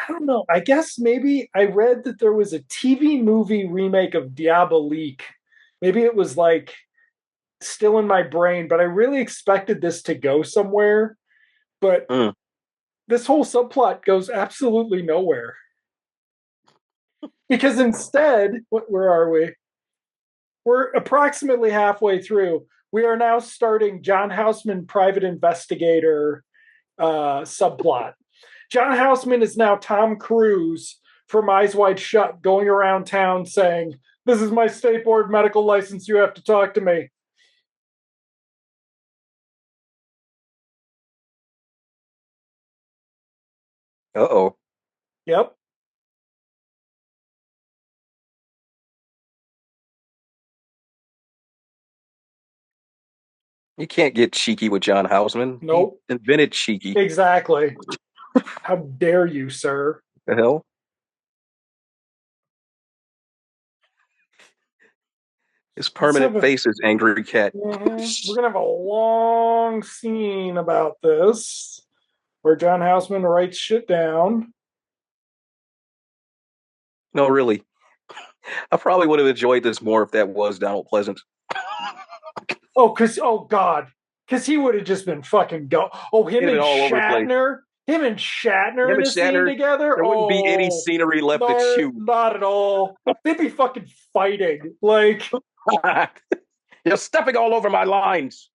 don't know. I guess maybe I read that there was a TV movie remake of Diabolique. Maybe it was like still in my brain, but I really expected this to go somewhere. But this whole subplot goes absolutely nowhere. Because instead, where are we? We're approximately halfway through. We are now starting John Houseman, private investigator subplot. John Houseman is now Tom Cruise from Eyes Wide Shut, going around town saying, "This is my state board medical license. You have to talk to me." Uh-oh. Yep. You can't get cheeky with John Houseman. Nope. He invented cheeky. Exactly. How dare you, sir? The hell? His permanent face is angry cat. We're gonna have a long scene about this where John Houseman writes shit down. No, really. I probably would have enjoyed this more if that was Donald Pleasant. Oh God, because he would have just been fucking go. Oh, him and Shatner in a scene together. There wouldn't be any scenery left to shoot. Not at all. They'd be fucking fighting. Like you're stepping all over my lines.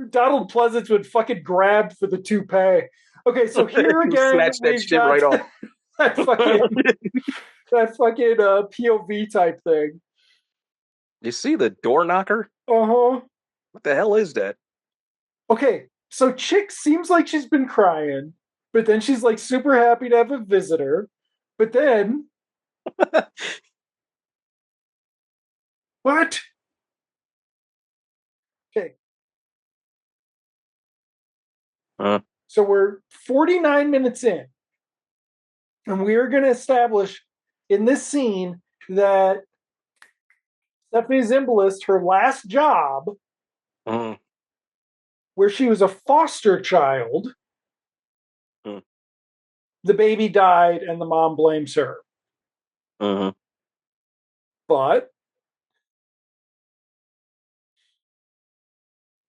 Donald Pleasance would fucking grab for the toupee. Okay, so here again, snatch that shit right off. that fucking POV type thing. You see the door knocker? Uh-huh. What the hell is that? Okay, so Chick seems like she's been crying, but then she's like super happy to have a visitor. But then what? Okay. So we're 49 minutes in, and we are going to establish in this scene that Stephanie Zimbalist, her last job, where she was a foster child, the baby died and the mom blames her. But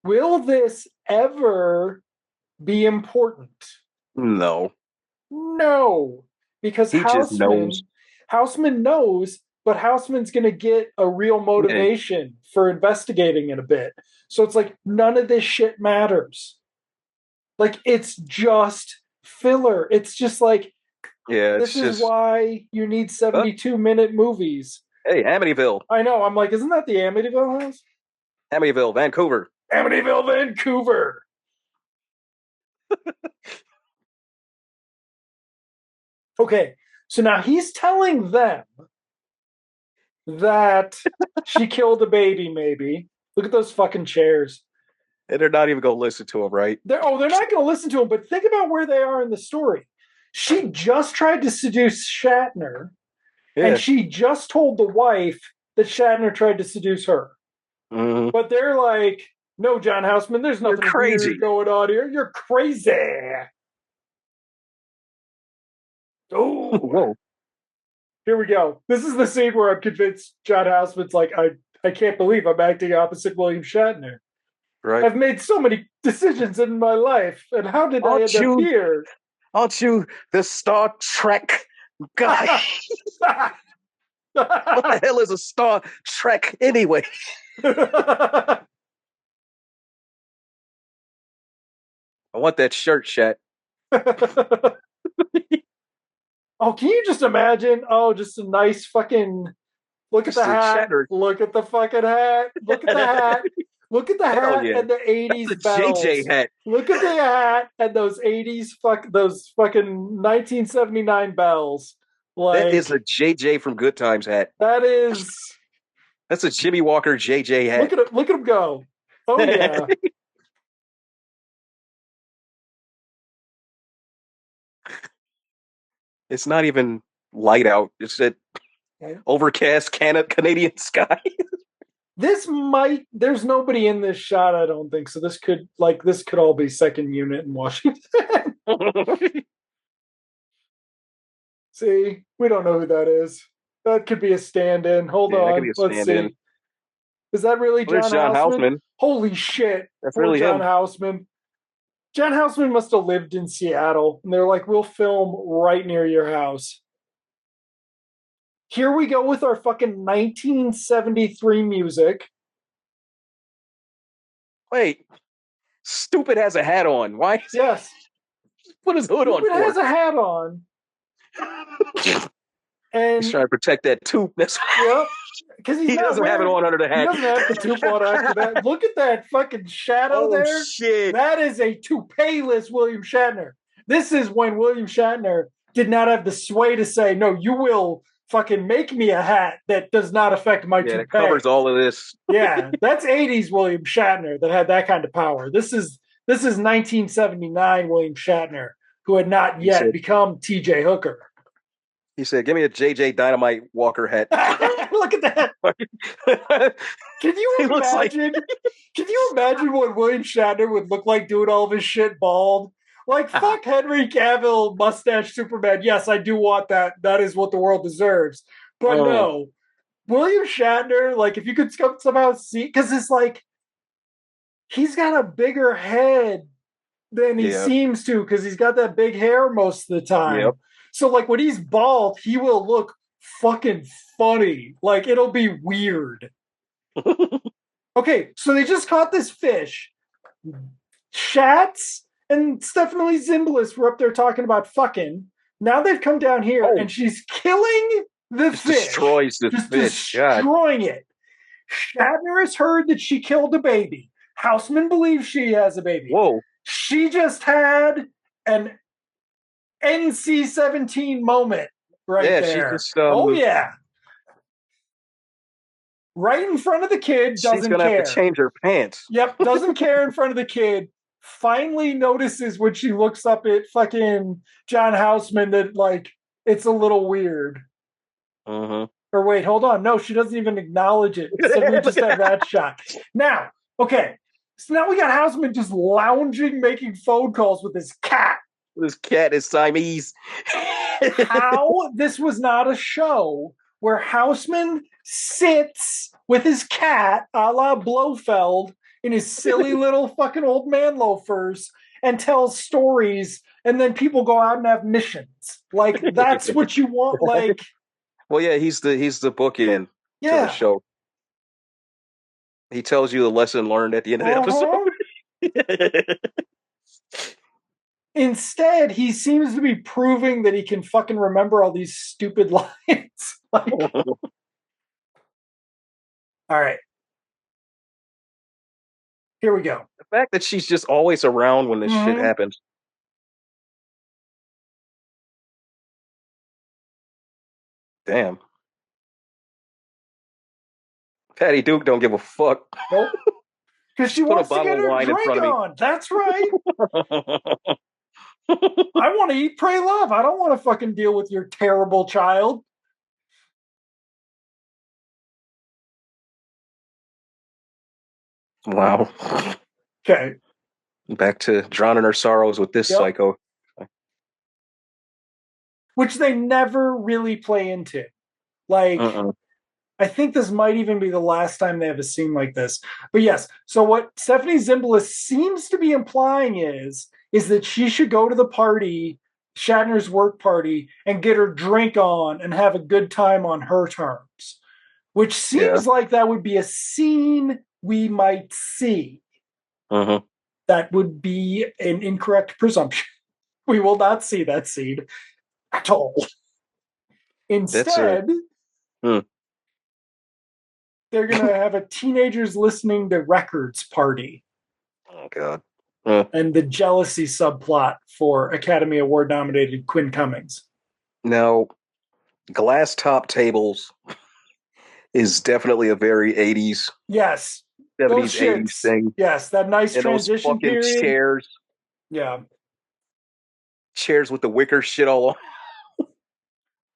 will this ever be important? No. No. Because Houseman knows, but Houseman's going to get a real motivation for investigating in a bit. So it's like, none of this shit matters. Like, it's just filler. It's just like, this is why you need 72-minute movies. Hey, Amityville. I know. I'm like, isn't that the Amityville house? Amityville, Vancouver. Amityville, Vancouver. Okay, so now he's telling them that she killed a baby, maybe. Look at those fucking chairs. And they're not even going to listen to him, right? They're not going to listen to him, but think about where they are in the story. She just tried to seduce Shatner, and she just told the wife that Shatner tried to seduce her. But they're like, no, John Houseman, there's nothing crazy going on here. You're crazy. Oh, whoa. Here we go. This is the scene where I'm convinced John Houseman's like, I can't believe I'm acting opposite William Shatner. Right. I've made so many decisions in my life, and how did I end up here? Aren't you the Star Trek guy? What the hell is a Star Trek anyway? I want that shirt, Shat. Oh, can you just imagine? Oh, just a nice fucking look at the hat. Shatner. Look at the fucking hat. Look at the hat. Look at the hat Yeah. and the 80s That's bells. JJ hat. Look at the hat and those 80s those fucking 1979 bells. Like, that is a JJ from Good Times hat. That is. That's a Jimmy Walker JJ hat. Look at him go. Oh yeah. It's not even light out. It's that overcast Canadian sky. There's nobody in this shot, I don't think. So this could all be second unit in Washington. See, we don't know who that is. That could be a stand-in. Hold on. Let's see. Is that really John Houseman? Holy shit. That's really John him. Houseman. John Houseman must have lived in Seattle. And they're like, we'll film right near your house. Here we go with our fucking 1973 music. Wait. Stupid has a hat on. Why? Yes. Put his hood on. Stupid has a hat on. And he's trying to protect that tooth. Yep. Because he doesn't have it on under the hat. He doesn't have the tooth on after that. Look at that fucking shadow there. Shit. That is a toupee-less William Shatner. This is when William Shatner did not have the sway to say, no, you will fucking make me a hat that does not affect my toupee. It covers all of this. Yeah, that's 80s William Shatner that had that kind of power. This is 1979 William Shatner, who had not yet become TJ Hooker. He said, give me a JJ Dynamite Walker hat. Look at that. Can you imagine? Can you imagine what William Shatner would look like doing all of his shit bald? Like, fuck Henry Cavill, mustache Superman. Yes, I do want that. That is what the world deserves. But no. William Shatner, like, if you could somehow see, because it's like, he's got a bigger head than he seems to, because he's got that big hair most of the time. Yep. So, like, when he's bald, he will look fucking funny. Like, it'll be weird. Okay, so they just caught this fish. Shats and Stephanie Zimbalist were up there talking about fucking. Now they've come down here, and she's killing the fish. Destroys the fish. Destroying it. Shatner has heard that she killed a baby. Houseman believes she has a baby. Whoa. She just had an NC-17 moment there. She just, oh, yeah. Right in front of the kid, doesn't care. She's going to have to change her pants. Yep, doesn't care in front of the kid. Finally notices when she looks up at fucking John Houseman that, like, it's a little weird. Uh-huh. Or wait, hold on. No, she doesn't even acknowledge it. So we just have that shot. Now, okay. So now we got Houseman just lounging, making phone calls with his cat. This cat is Siamese. How this was not a show where Houseman sits with his cat, a la Blofeld, in his silly little fucking old man loafers and tells stories, and then people go out and have missions. Like, that's what you want. Like, well, yeah, he's the bookend to the show. He tells you the lesson learned at the end of the episode. Instead, he seems to be proving that he can fucking remember all these stupid lines. Like, all right. Here we go. The fact that she's just always around when this shit happens. Damn. Patty Duke don't give a fuck. Nope. Because she wants to get her drink on. That's right. I want to eat, pray, love. I don't want to fucking deal with your terrible child. Wow. Okay. Back to drowning her sorrows with this psycho. Which they never really play into. Like, I think this might even be the last time they have a scene like this. But yes, so what Stephanie Zimbalist seems to be implying is that she should go to the party Shatner's work party and get her drink on and have a good time on her terms, which Yeah. seems like that would be a scene we might see. Uh-huh. That would be an incorrect presumption. We will not see that scene at all. That's a Instead, hmm. they're going to have a teenagers listening to records party Oh God. and the jealousy subplot for Academy Award nominated Quinn Cummings. Now, glass top tables is definitely a very 80s, Yes, those 70s, 80s shits. thing. Yes, that nice And those transition fucking period. chairs, Yeah. chairs with the wicker shit all on.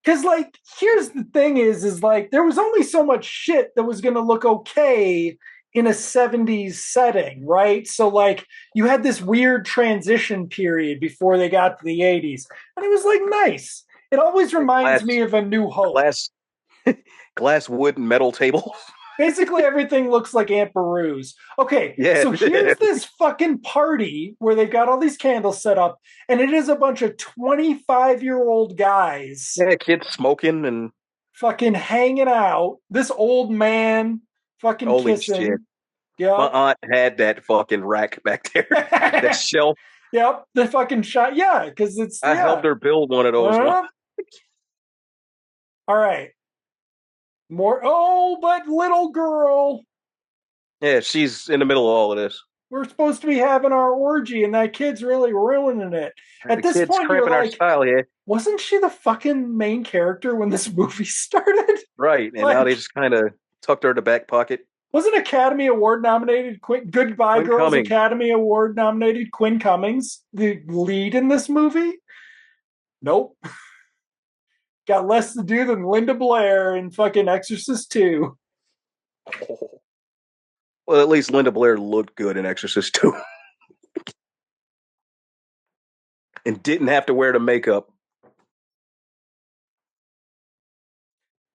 Because, like, here's the thing is like, there was only so much shit that was going to look okay in a 70s setting, right? So, like, you had this weird transition period before they got to the 80s. And it was, like, nice. It always reminds Glass, me of A New Hope. glass, glass wood and metal table. Basically, everything looks like Aunt Beru's. Okay, Yeah. so here's this fucking party where they've got all these candles set up, and it is a bunch of 25-year-old guys Yeah, kids smoking and fucking hanging out. This old man fucking holy shit. kissing. My Yep. aunt had that fucking rack back there. That shelf. Yep. The fucking shot. Yeah, because it's, I helped her build one of those. All right. More. Oh, but little girl. Yeah, she's in the middle of all of this. We're supposed to be having our orgy, and that kid's really ruining it. At The this kid's point, you're cramping our like, style, yeah. wasn't she the fucking main character when this movie started? Right. And now Like, they just kind of tucked her in the back pocket. wasn't Academy Award nominated Goodbye Quinn Girls Cummings. Academy Award nominated Quinn Cummings the lead in this movie? Nope. Got less to do than Linda Blair in fucking Exorcist 2. Well, at least Linda Blair looked good in Exorcist 2. And didn't have to wear the makeup.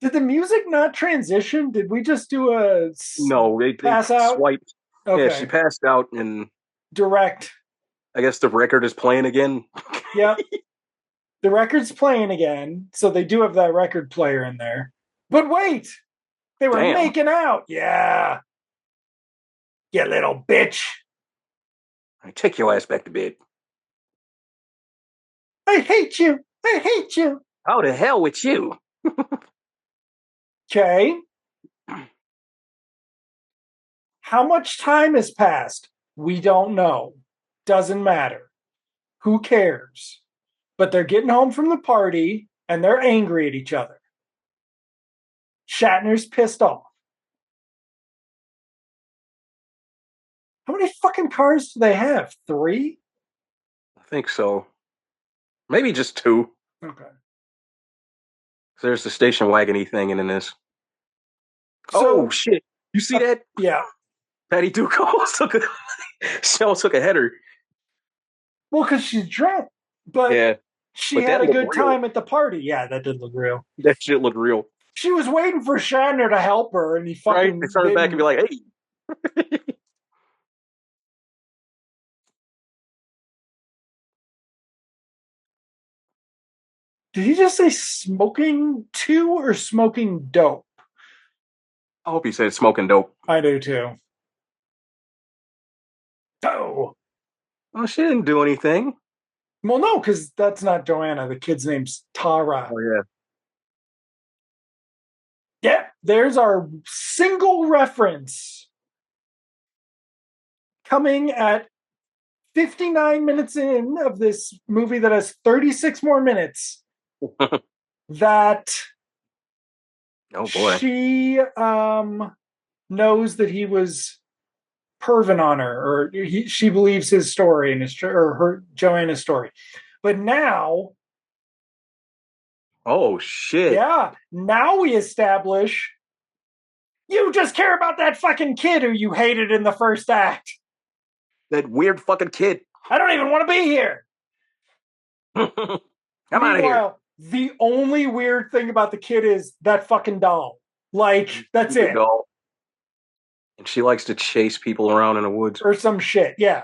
Did the music not transition? Did we just do a No, they pass out? swiped. Okay. Yeah, she passed out, and Direct. I guess the record is playing again. Yep. The record's playing again, so they do have that record player in there. But wait! They were making out! Yeah! You little bitch! I take your ass back to bed. I hate you! I hate you! How the hell with you? Okay. How much time has passed? We don't know. Doesn't matter. Who cares? But they're getting home from the party and they're angry at each other. Shatner's pissed off. How many fucking cars do they have? 3? I think so. Maybe just 2. Okay. There's the station wagony thing in this. So, oh shit! You see that? Yeah. Patty Duke almost took a header. Well, because she's drunk, but yeah, she but had a good real. time at the party. Yeah, that did look real. That shit looked real. She was waiting for Shatner to help her, and he fucking They turned back and be like, "Hey." Did he just say smoking 2 or smoking dope? I hope he said smoking dope. I do too. Oh. Well, she didn't do anything. Well, no, because that's not Joanna. The kid's name's Tara. Oh, yeah. Yeah, there's our single reference coming at 59 minutes in of this movie that has 36 more minutes. That oh boy, she knows that he was perving on her, or she believes his story and her Joanna's story. But now, oh shit, yeah, now we establish you just care about that fucking kid who you hated in the first act. That weird fucking kid. I don't even want to be here. Come out of here. The only weird thing about the kid is that fucking doll. Like, that's it. Doll. And she likes to chase people around in the woods. Or some shit, yeah.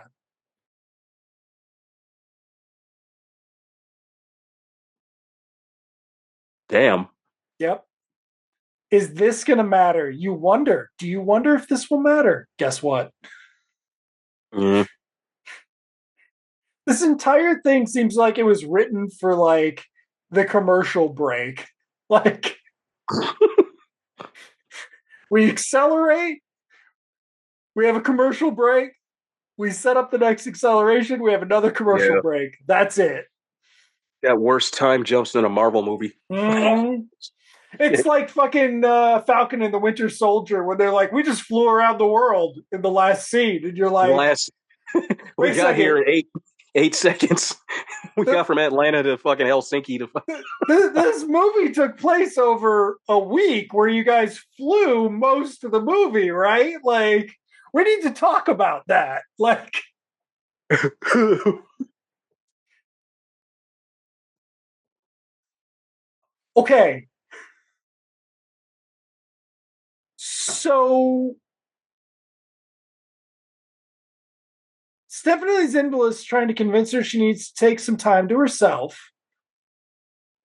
Damn. Yep. Is this going to matter? You wonder. Do you wonder if this will matter? Guess what? Mm. This entire thing seems like it was written for like the commercial break. Like we accelerate, we have a commercial break, we set up the next acceleration, we have another commercial Yeah. break. That's it. That worst time jumps in a Marvel movie. Mm-hmm. It's like fucking Falcon and the Winter Soldier when they're like, we just flew around the world in the last scene, and you're like, Last we wait a got here second. in eight seconds. We got from Atlanta to fucking Helsinki to. This movie took place over a week where you guys flew most of the movie, right? Like, we need to talk about that. Like, okay. So, Stephanie Zimbalist trying to convince her she needs to take some time to herself.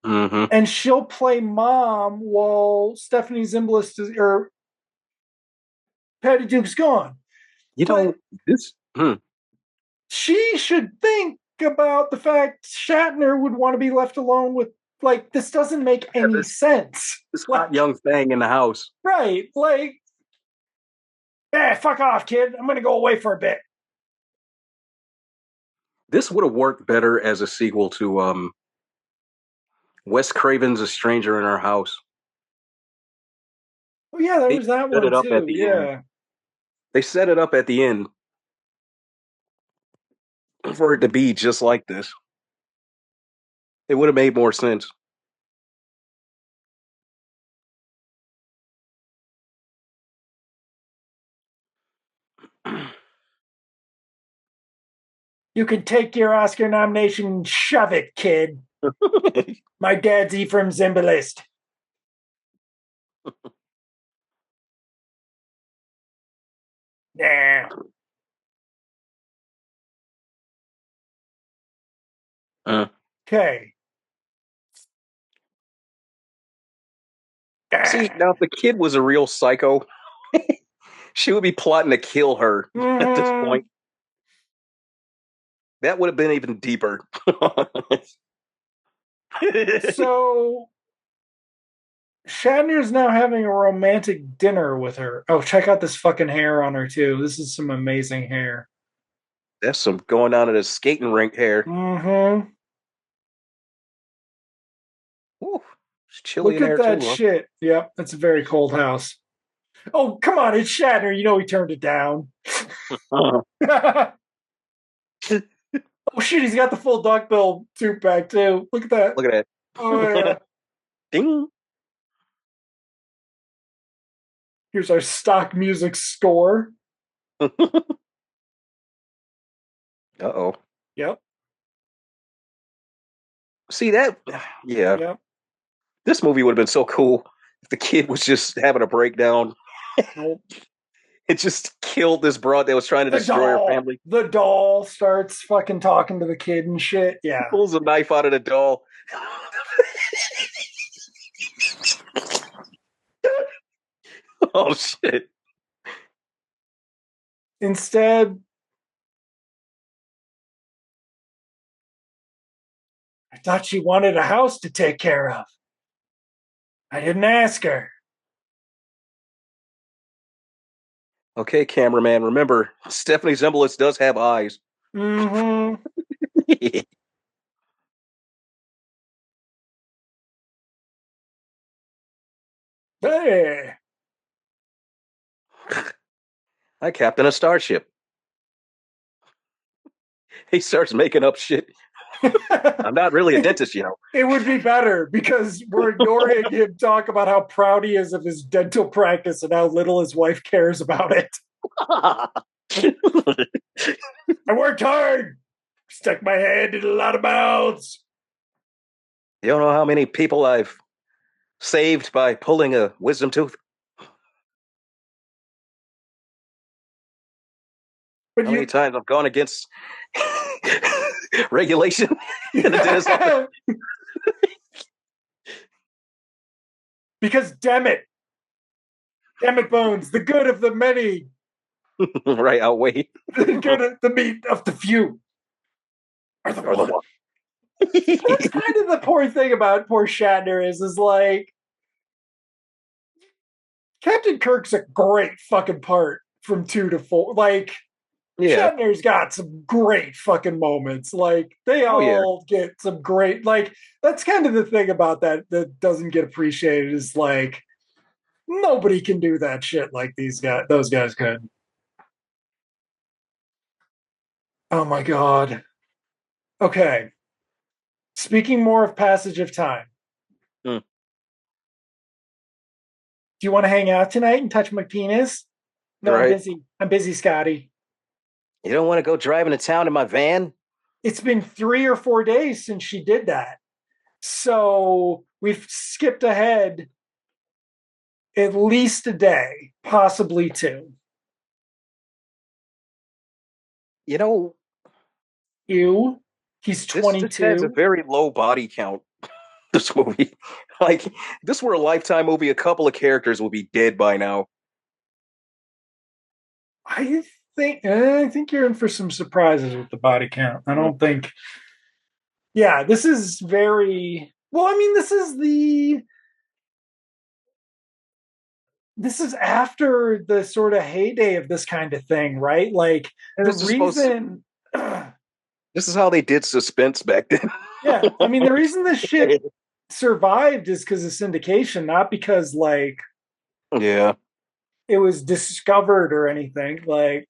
Mm-hmm. And she'll play mom while Stephanie Zimbalist is, or Patty Duke's gone. You But know this. she should think about the fact Shatner would want to be left alone with, like, this doesn't make any sense. This Like, hot young thing in the house. right, like, fuck off, kid. I'm gonna go away for a bit. This would have worked better as a sequel to Wes Craven's A Stranger in Our House. Oh yeah, there They was that set one it up at too. the end. Yeah. They set it up at the end for it to be just like this. It would have made more sense. You can take your Oscar nomination and shove it, kid. My dad's Ephraim Zimbalist. Nah. Okay. See, now if the kid was a real psycho, she would be plotting to kill her at this point. That would have been even deeper. So Shatner's now having a romantic dinner with her. Oh, check out this fucking hair on her too. This is some amazing hair. That's some going down at a skating rink hair. Mm-hmm. Ooh, it's chilly Look in at there that too, huh? shit. Yep, it's a very cold house. Oh, come on, it's Shatner. You know he turned it down. Oh shit, he's got the full duckbill tube back too. Look at that. Look at that. Oh yeah. Ding. Here's our stock music score. Uh-oh. Yep. See that? Yeah. Yep. This movie would have been so cool if the kid was just having a breakdown. Nope. It just killed this broad that was trying to destroy her family. The doll starts fucking talking to the kid and shit. Yeah. Pulls a knife out of the doll. Oh shit. Instead, I thought she wanted a house to take care of. I didn't ask her. Okay, cameraman, remember, Stephanie Zimbalist does have eyes. Mm-hmm. Hey. I captain a starship. He starts making up shit. I'm not really a dentist, you know. It would be better because we're ignoring him talk about how proud he is of his dental practice and how little his wife cares about it. I worked hard, stuck my hand in a lot of mouths. You don't know how many people I've saved by pulling a wisdom tooth? But how many times I've gone against regulation in the dentist office? Because damn it, Bones, the good of the many, Right, outweigh the good of the meat of the few are the or the one. one. That's kind of the poor thing about poor Shatner is like Captain Kirk's a great fucking part from 2 to 4. Like Yeah. Shatner's got some great fucking moments. Like they Oh yeah. all get some great. Like that's kind of the thing about that doesn't get appreciated is like nobody can do that shit like those guys could. Oh my god. Okay. Speaking more of passage of time. Mm. Do you want to hang out tonight and touch my penis? No, I'm Right. busy. I'm busy, Scotty. You don't want to go driving to town in my van? It's been 3 or 4 days since she did that. So we've skipped ahead at least a day, possibly two. You know, Ew. He's this has a 22. very low body count. This movie, like, this were a Lifetime movie. A couple of characters will be dead by now. I think you're in for some surprises with the body count. I Mm. don't think. Yeah, this is very well. I mean, this is after the sort of heyday of this kind of thing, right? Like And the this is supposed to, reason. this is how they did suspense back then. Yeah, I mean, the reason this shit survived is because of syndication, not because like Yeah, it was discovered or anything. Like,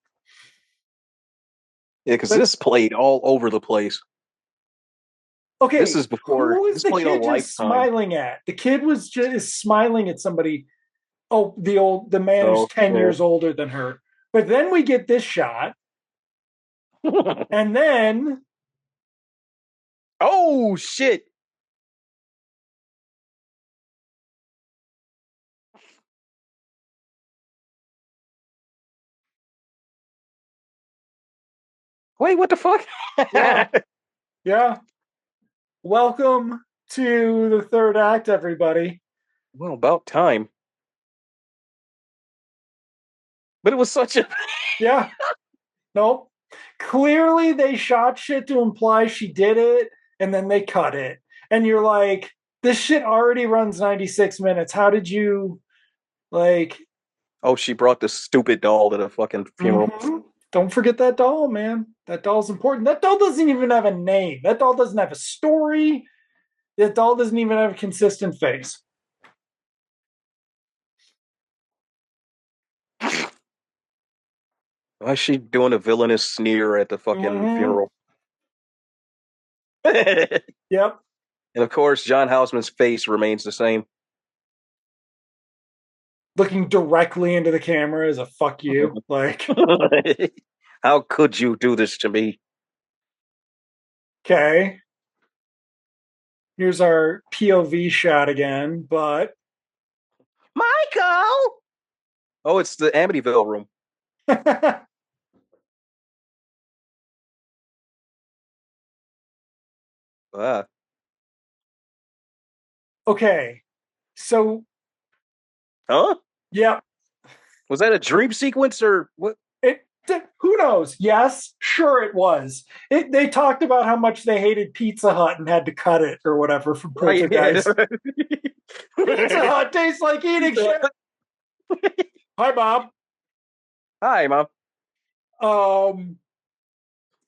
yeah, because but this played all over the place. This okay, is before who was this the played on kid just Lifetime. smiling at? The kid was just smiling at somebody. Oh, the man who's Oh, 10 years older than her. But then we get this shot, yeah. and then Oh shit! Wait, what the fuck? yeah, yeah. Welcome to the third act, everybody. Well, about time. But it was such a Yeah, nope. Clearly, they shot shit to imply she did it, and then they cut it. And you're like, this shit already runs 96 minutes. How did you, like, oh, she brought this stupid doll to the fucking funeral. mhm. Don't forget that doll, man. That doll's important. That doll doesn't even have a name. That doll doesn't have a story. That doll doesn't even have a consistent face. Why is she doing a villainous sneer at the fucking Mm-hmm. funeral? And Yep. of course, John Houseman's face remains the same. Looking directly into the camera is a fuck you. Like, How could you do this to me? okay. Here's our POV shot again, but Michael! Oh, it's the Amityville room. Ah. okay. So, Huh? yeah, Was that a dream sequence or what? it. Who knows? Yes, sure it was. They talked about how much they hated Pizza Hut and had to cut it or whatever from Right, yeah. Poltergeist. Pizza Hut tastes like eating shit. Hi, Bob. Hi, Mom. Um.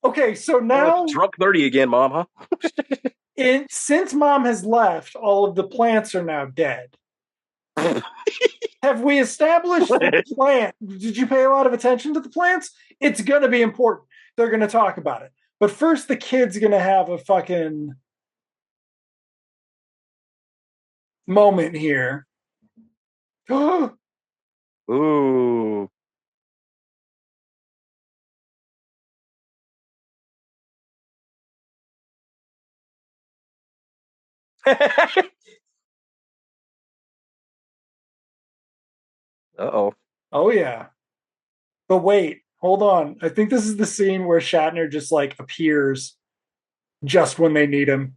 Okay, so now Drunk 30 again, Mom, huh? since Mom has left, all of the plants are now dead. Have we established the plant? Did you pay a lot of attention to the plants? It's going to be important. They're going to talk about it. But first, the kid's going to have a fucking moment here. Ooh. Uh-oh. Oh, yeah. But wait, hold on. I think this is the scene where Shatner just like appears just when they need him.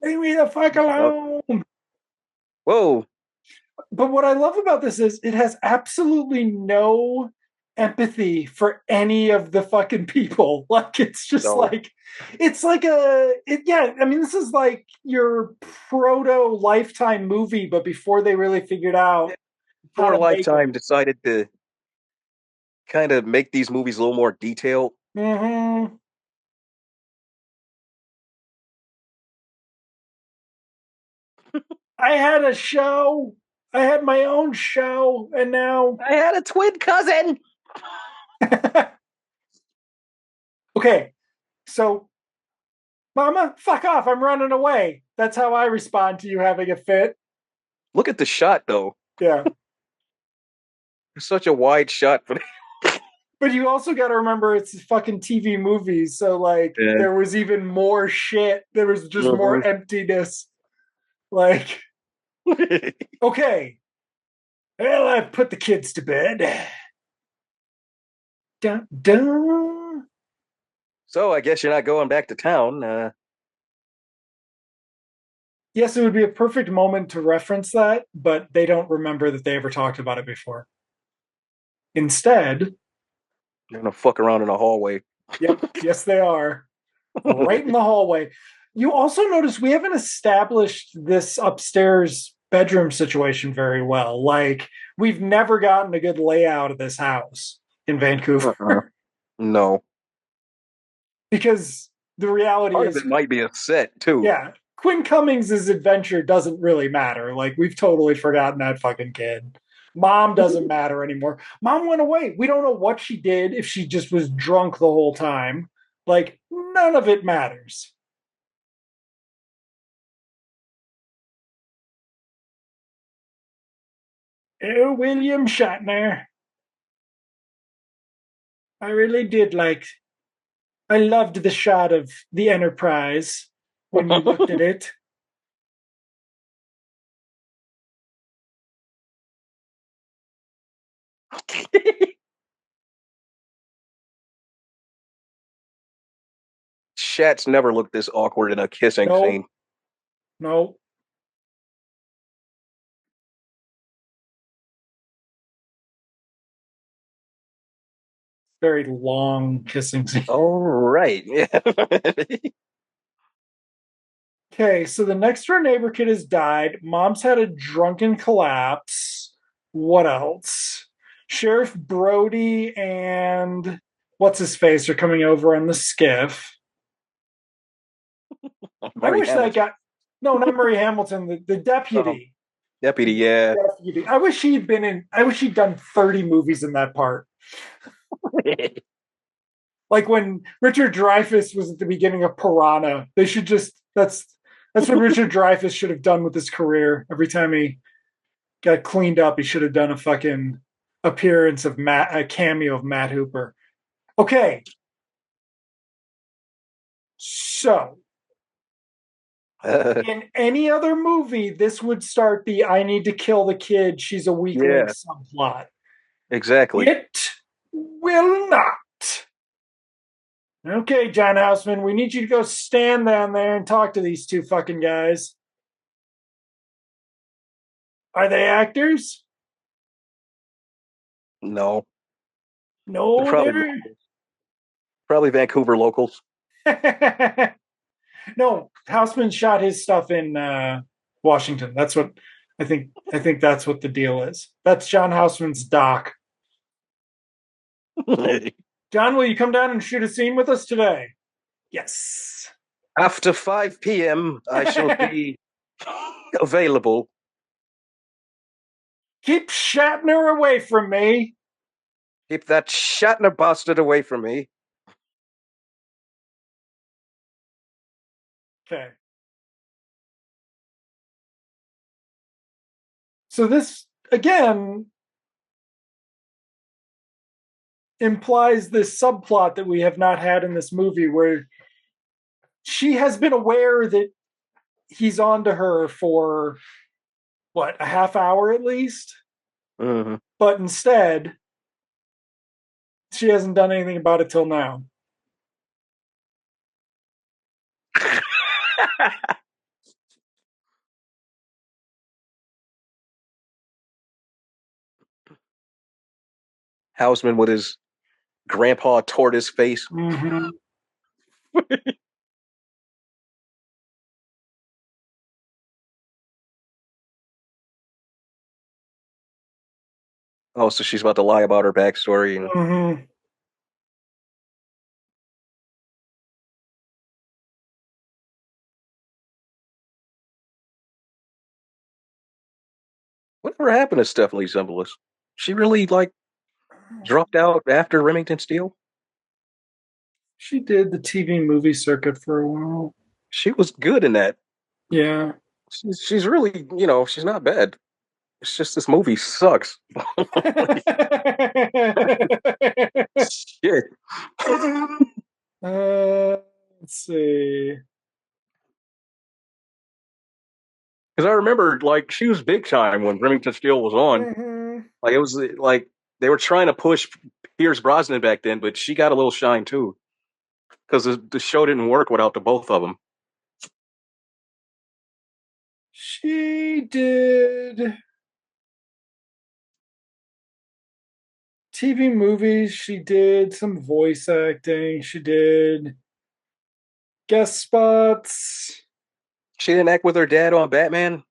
Leave me the fuck Yep. alone. Whoa. But what I love about this is it has absolutely no empathy for any of the fucking people. Like it's just No. like it's like yeah, I mean this is like your proto Lifetime movie, but before they really figured out how Before to make Lifetime them. decided to kind of make these movies a little more detailed. Mm-hmm. I had a show. I had my own show, and now I had a twin cousin. okay. So, Mama, fuck off! I'm running away. That's how I respond to you having a fit. Look at the shot, though. Yeah. It's such a wide shot for But you also got to remember it's fucking TV movies, so like yeah. there was even more shit. There was just Mhm. more emptiness. Like, okay, well, I've put the kids to bed. Dun, dun. So I guess you're not going back to town. Yes, it would be a perfect moment to reference that, but they don't remember that they ever talked about it before. Instead, You're gonna fuck around in the hallway. yep, yes, they are. Right in the hallway. You also notice we haven't established this upstairs bedroom situation very well. Like, we've never gotten a good layout of this house in Uh-uh. Vancouver No. because the reality Part of is, it might be a set too. yeah, Quinn Cummings' adventure doesn't really matter. Like, we've totally forgotten that fucking kid. Mom doesn't matter anymore. Mom went away. We don't know what she did, if she just was drunk the whole time. Like, none of it matters. Oh, William Shatner. I really did like. I loved the shot of the Enterprise when you looked at it. Shat's never looked this awkward in a kissing No, scene. no, very long kissing scene. All right. Yeah. Okay, so the next door neighbor kid has died. Mom's had a drunken collapse. What else? Sheriff Brody and what's his face are coming over on the skiff. I Murray wish that Hamilton. guy. No, not Murray Hamilton. The Um, deputy. Deputy, The yeah. deputy. I wish he'd been in. I wish he'd done 30 movies in that part. Like when Richard Dreyfuss was at the beginning of Piranha. They should just. That's what Richard Dreyfuss should have done with his career. Every time he got cleaned up, he should have done a fucking appearance of a cameo of Matt Hooper. Okay, so in any other movie, this would start the "I need to kill the kid. She's a weakling" Yeah, subplot. exactly. It will not. Okay, John Houseman, we need you to go stand down there and talk to these two fucking guys. Are they actors? No, they're No, probably they're. locals. Probably Vancouver locals. No, Houseman shot his stuff in Washington. That's what I think. I think that's what the deal is. That's John Houseman's doc. John, will you come down and shoot a scene with us today? Yes. After 5 p.m., I shall be available. Keep Shatner away from me. Keep that Shatner bastard away from me. Okay. So this again implies this subplot that we have not had in this movie where she has been aware that he's on to her for what, a half hour at least? Mm-hmm. But instead, she hasn't done anything about it till now. Houseman with his grandpa tortoise face. Mm-hmm. Oh, so she's about to lie about her backstory. And Mm-hmm. whatever happened to Stephanie Zimbalist? She really like dropped out after Remington Steele? She did the TV movie circuit for a while. She was good in that. Yeah. She's really, she's not bad. It's just this movie sucks. Shit. Let's see. Because I remember, like, she was big time when Remington Steele was on. Mm-hmm. Like, it was like they were trying to push Pierce Brosnan back then, but she got a little shine too. Because the show didn't work without the both of them. She did TV movies. She did some voice acting. She did guest spots. She didn't act with her dad on Batman.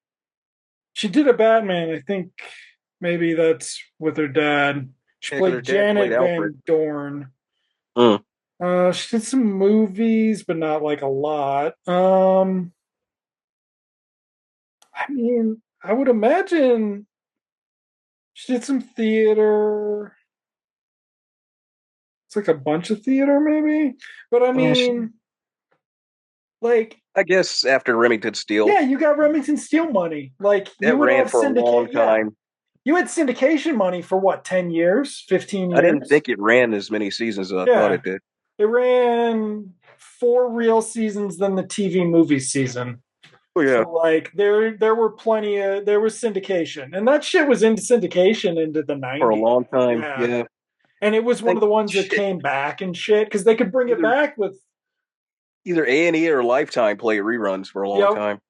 She did a Batman. I think maybe that's with her dad. She Yeah, because played her dad played Janet Alfred. Van Dorn. Mm. She did some movies, but not like a lot. I mean, I would imagine she did some theater. It's like a bunch of theater, maybe. But I Yeah, mean, like, I guess after Remington Steele, yeah, you got Remington Steele money. Like, you that would ran have for a long syndicate. Yeah, time. you had syndication money for what, 10 years, 15 I didn't years? think it ran as many seasons as I thought Yeah, it did. it ran 4 real seasons, then the TV movie season. Oh So yeah, like there were plenty of there was syndication, and that shit was into syndication into the for a 90s. long time. Yeah, Yeah, and it was I one of think the ones that shit. came back and shit because they could bring it Either back with. either A&E or Lifetime played reruns for a long Yep, time.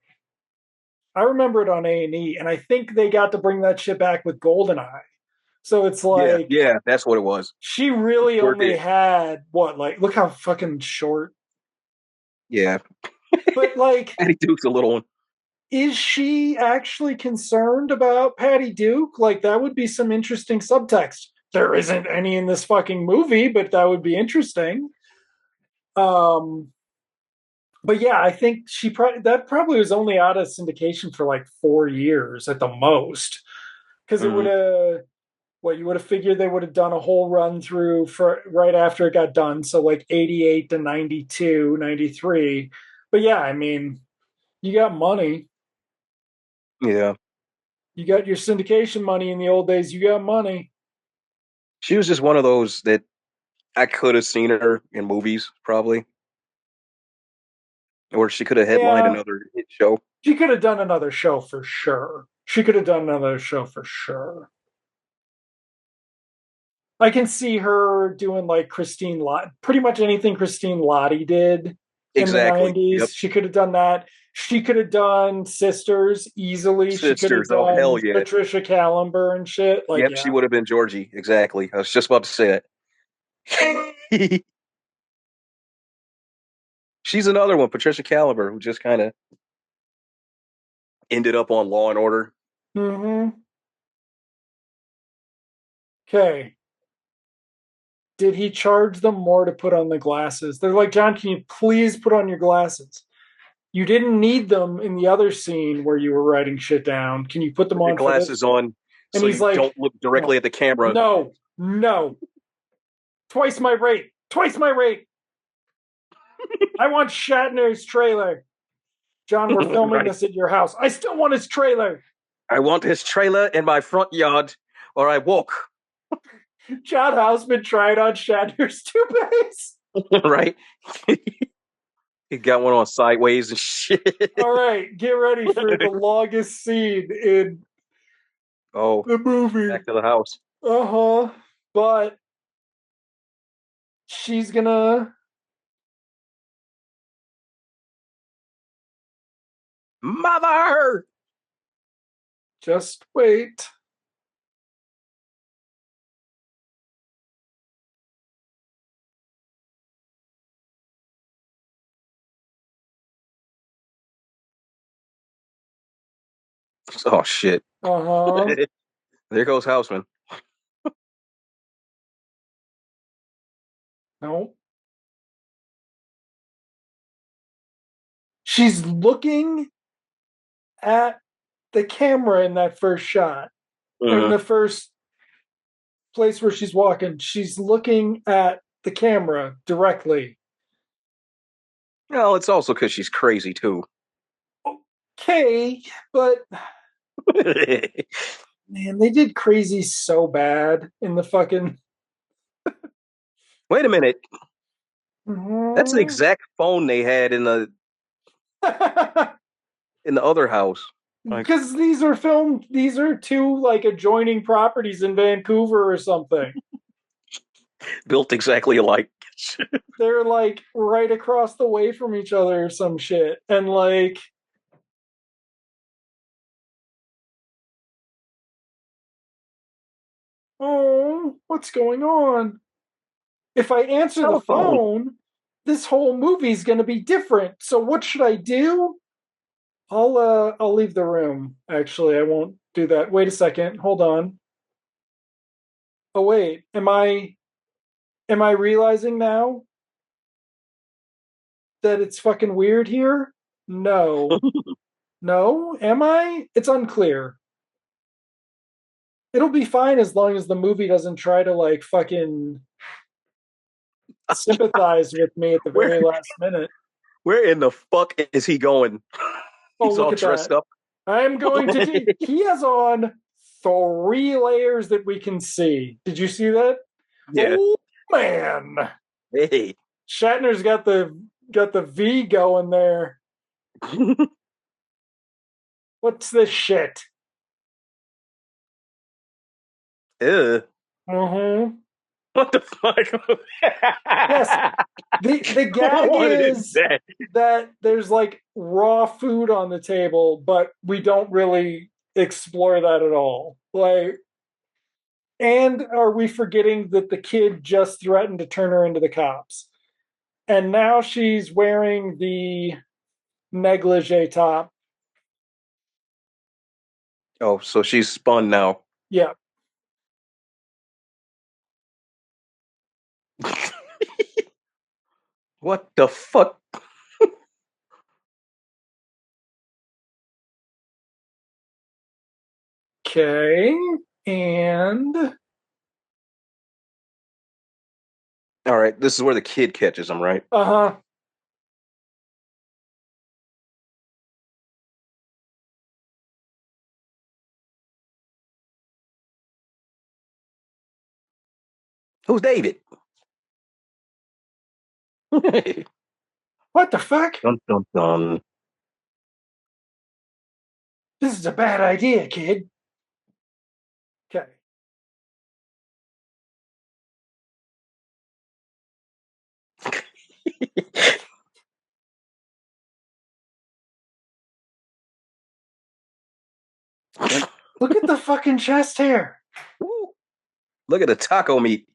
I remember it on A&E, and I think they got to bring that shit back with Goldeneye. So it's Yeah, like yeah, that's what it was. she really Sure only did. had what, like, look how fucking short. Yeah, But like, Patty Duke's a little one. is she actually concerned about Patty Duke? Like, that would be some interesting subtext. There isn't any in this fucking movie, but that would be interesting. Um, but yeah, I think that probably was only out of syndication for like 4 years at the most, because it would Mm, have. What you would have figured they would have done a whole run through for right after it got done, so like 88 to 92, 93. But yeah, I mean, you got money. yeah, You got your syndication money in the old days. You got money. she was just one of those that I could have seen her in movies, probably, or she could have headlined Yeah, another hit show. she could have done another show for sure. She could have done another show for sure. I can see her doing like Christine Lottie, pretty much anything Christine Lottie did in the Exactly. Yep. 90s. She could have done that. She could have done Sisters easily. She could have Sisters. Oh hell done yeah. Patricia Callenber and shit. Like, Yep. She yeah. would have been Georgie. Exactly. I was just about to say that. She's another one, Patricia Caliber, who just kind of ended up on Law and Order. Mm-hmm. Okay. Did he charge them more to put on the glasses? They're like, John, can you please put on your glasses? You didn't need them in the other scene where you were writing shit down. Can you put them Put your on for this? glasses on And so he's you don't like, look no, directly at the camera. no, no. Twice my rate. Twice my rate. I want Shatner's trailer. John, we're filming Right. this at your house. I still want his trailer. I want his trailer in my front yard, or I walk. John Houseman tried on Shatner's toupees. Right. He got one on sideways and shit. All right, get ready for the longest scene in Oh, the movie. back to the house. Uh huh. But she's gonna Mother! just wait. Oh shit! Uh-huh. There goes Houseman. No. She's looking at the camera in that first shot. In Hmm. the first place where she's walking, she's looking at the camera directly. Well, it's also because she's crazy too. Okay, but man, they did crazy so bad in the fucking. Wait a minute. That's the Mhm. exact phone they had in the other house. Like Because these are filmed, these are two like adjoining properties in Vancouver or something. built exactly alike. They're like right across the way from each other or some shit. And like, oh, what's going on? If I answer the Telephone. phone, this whole movie's gonna be different. So what should I do? I'll leave the room. Actually, I won't do that. Wait a second. Hold on. Oh wait, am I realizing now that it's fucking weird here? No. No, am I? It's unclear. It'll be fine as long as the movie doesn't try to like fucking sympathize with me at the Where very last minute. where in the fuck is he going? Oh, He's look all at dressed that. up. I'm going to do. He has on three layers that we can see. Did you see that? Yeah. Oh man. Hey. Shatner's got the V going there. What's this shit? Ew. Mm-hmm. What the fuck? Yes. The gag What is is that? that there's like raw food on the table, but we don't really explore that at all. Like, and are we forgetting that the kid just threatened to turn her into the cops? And now she's wearing the negligee top. Oh, so she's spun now. Yeah. What the fuck? Okay. And All right, this is where the kid catches him, right? uh-huh. Who's David? Dun What the fuck? dun dun. This is a bad idea, kid. Okay. Look at the fucking chest hair. Look at the taco meat.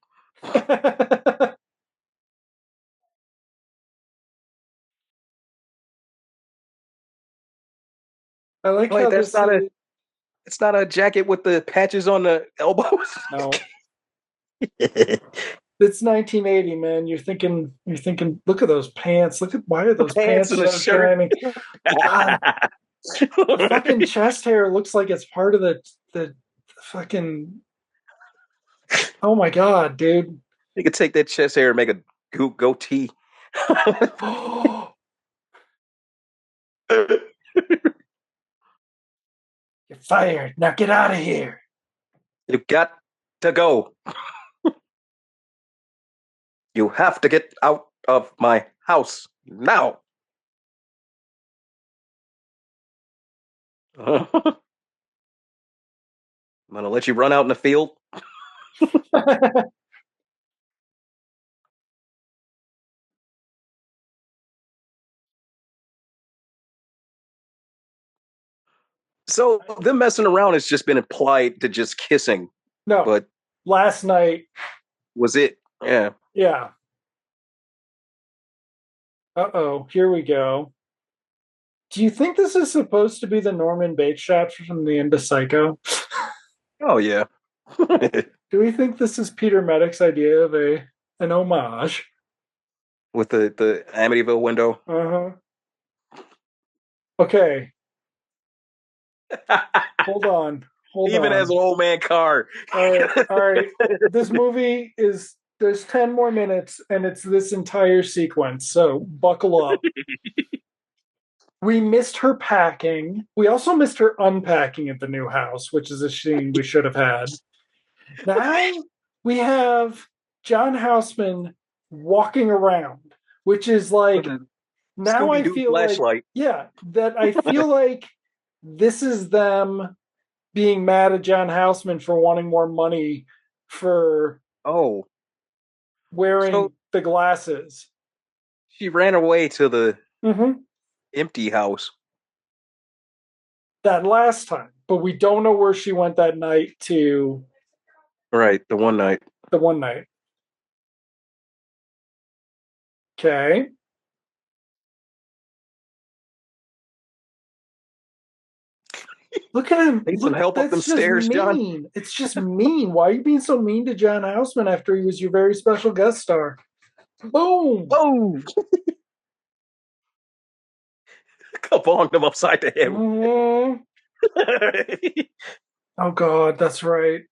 I like Wait, how that's this not a is. it's not a jacket with the patches on the elbows. No, it's 1980, man. You're thinking. Look at those pants. Look at why are those Pants pants and a so shirt. shiny? God, the fucking chest hair looks like it's part of the fucking. Oh my god, dude. You could take that chest hair and make a goatee. You're fired. Now get out of here. You got to go. You have to get out of my house now. I'm gonna let you run out in the field. So them messing around has just been applied to just kissing, No, but last night. was it? Yeah. Yeah. Uh oh. Here we go. Do you think this is supposed to be the Norman Bates shot from the end of Psycho? Oh yeah. Do we think this is Peter Medic's idea of a an homage? With the Amityville window. Uh-huh. Okay, hold on. Hold Even as on. an old man car. All right. All right. This movie is there's 10 more minutes and it's this entire sequence. So buckle up. We missed her packing. We also missed her unpacking at the new house, which is a scene we should have had. Now we have John Houseman walking around, which is With like a now Scooby I Doo feel like flashlight. yeah, that I feel like this is them being mad at John Houseman for wanting more money for Oh, so wearing the glasses. she ran away to the Mm-hmm. empty house. That last time, but we don't know where she went that night to Right, the one night. the one night. Okay. Look at him. Need some Look, help up them that's just stairs, John? mean. It's just mean. Why are you being so mean to John Houseman after he was your very special guest star? Boom. Oh, kabonged him upside the head. Mhm. Oh God, that's right.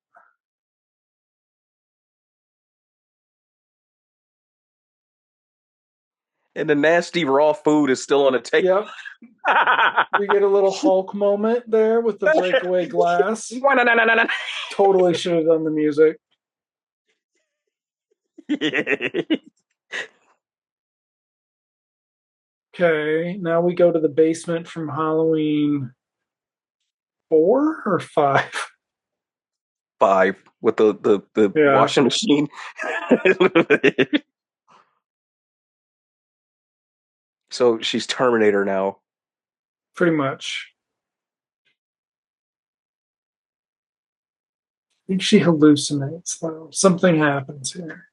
And the nasty raw food is still on the table. Yep. We get a little Hulk moment there with the breakaway glass. Totally should have done the music. Okay, now we go to the basement from Halloween 4 or 5. 5 with the Yeah, washing machine. So she's Terminator now. pretty much. I think she hallucinates though. Something happens here.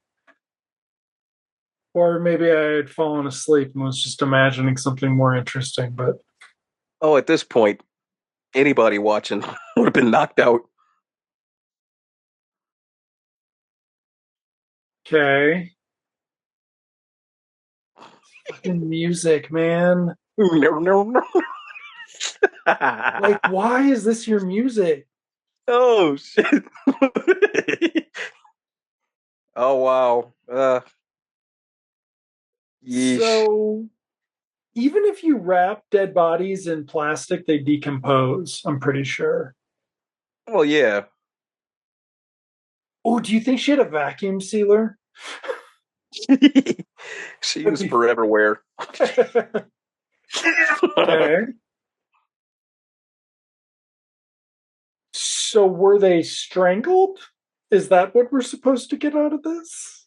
Or maybe I had fallen asleep and was just imagining something more interesting, but Oh, at this point, anybody watching would have been knocked out. okay. Fucking music, man. No, no, no. Like, why is this your music? Oh shit. Oh wow. Yeesh. So even if you wrap dead bodies in plastic, they decompose, I'm pretty sure. Well, yeah. Oh, do you think she had a vacuum sealer? She That'd used be forever wear. okay. So were they strangled? Is that what we're supposed to get out of this?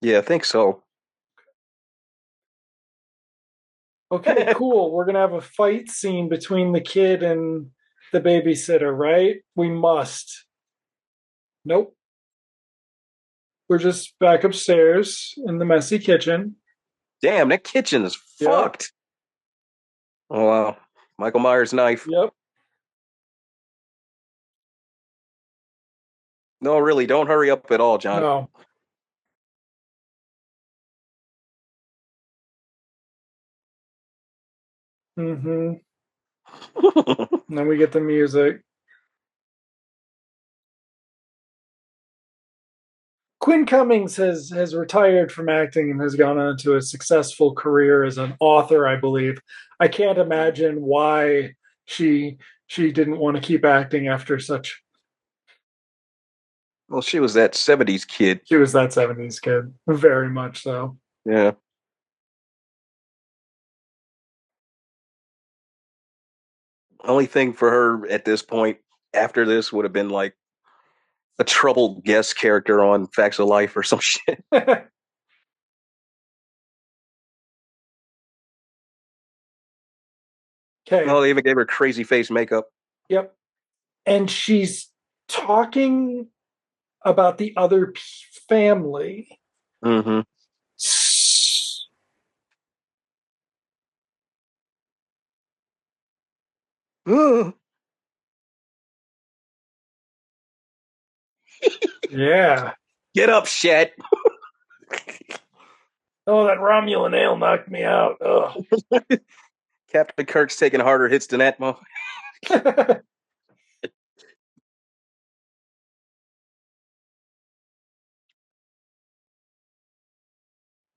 Yeah, I think so. Okay, cool. We're gonna have a fight scene between the kid and the babysitter, right? We must. Nope. We're just back upstairs in the messy kitchen. Damn, that kitchen is Yep. fucked. Oh wow. Michael Myers knife. Yep. No, really, don't hurry up at all, John. No. Mm-hmm. And then we get the music. Quinn Cummings has retired from acting and has gone on to a successful career as an author, I believe. I can't imagine why she she didn't want to keep acting after such Well, she was that 70s kid. she was that 70s kid. Very much so. Yeah. Only thing for her at this point after this would have been like a troubled guest character on Facts of Life or some shit. Okay. No, they even gave her crazy face makeup. Yep. And she's talking about the other family. Mm-hmm. Yeah. Get up, Shat. Oh, that Romulan ale knocked me out. Ugh. Captain Kirk's taking harder hits than that.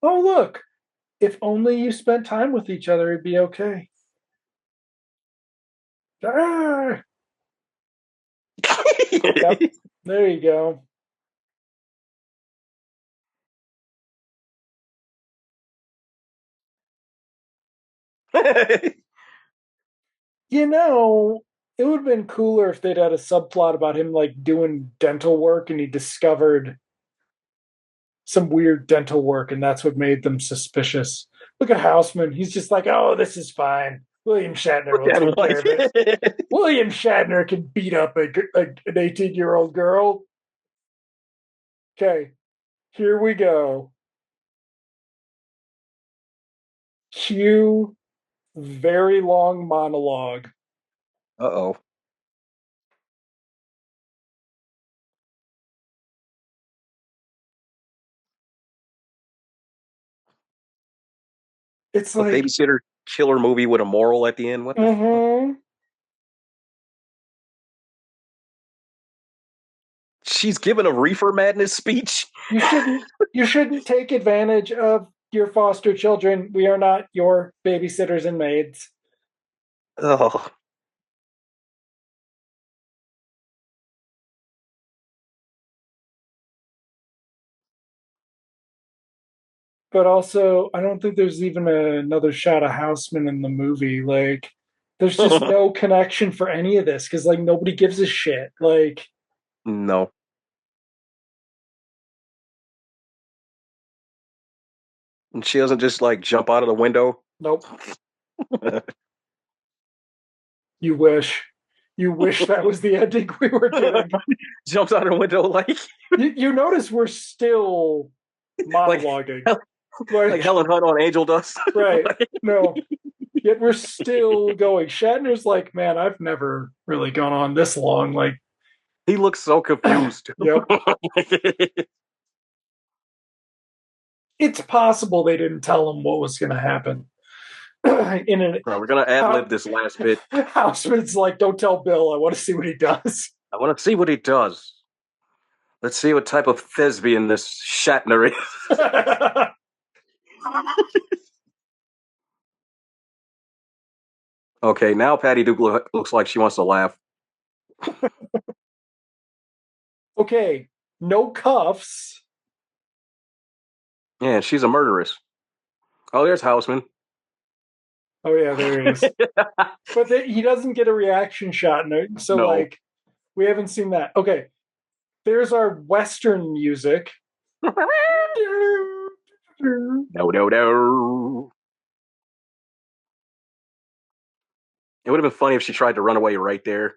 Oh, look. If only you spent time with each other, it'd be okay. Ah! Yep. There you go. You know, it would have been cooler if they'd had a subplot about him like doing dental work and he discovered some weird dental work and that's what made them suspicious. Look at Houseman. He's just like, oh, this is fine. William Shatner Look will at him take care of it. like. William Shatner can beat up an 18-year-old girl. Okay, here we go. Cue very long monologue. Uh-oh. It's A like, babysitter killer movie with a moral at the end. What the fuck? mm-hmm. She's giving a reefer madness speech. You shouldn't take advantage of your foster children. We are not your babysitters and maids. Oh, But also, I don't think there's even another shot of Houseman in the movie. Like, there's just no connection for any of this because like nobody gives a shit. Like, no. And she doesn't just like jump out of the window. nope. You wish. You wish that was the ending we were getting. Jumps out of the window like You notice we're still like monologuing. like Helen Hunt on Angel Dust. Right. No. Yet we're still going. Shatner's like, man, I've never really gone on this long. Like, He looks so confused. yep. It's possible they didn't tell him what was going to happen. In an Bro, we're gonna ad lib this last bit. Houseman's like, don't tell Bill. I want to see what he does. I want to see what he does. Let's see what type of thespian this Shatner is. Okay, now Patty Duke looks like she wants to laugh. Okay, no cuffs. Yeah, she's a murderess. Oh, there's Houseman. Oh yeah, there he is. But he doesn't get a reaction shot, so No. like we haven't seen that. Okay, there's our Western music. No, no, no. It would have been funny if she tried to run away right there.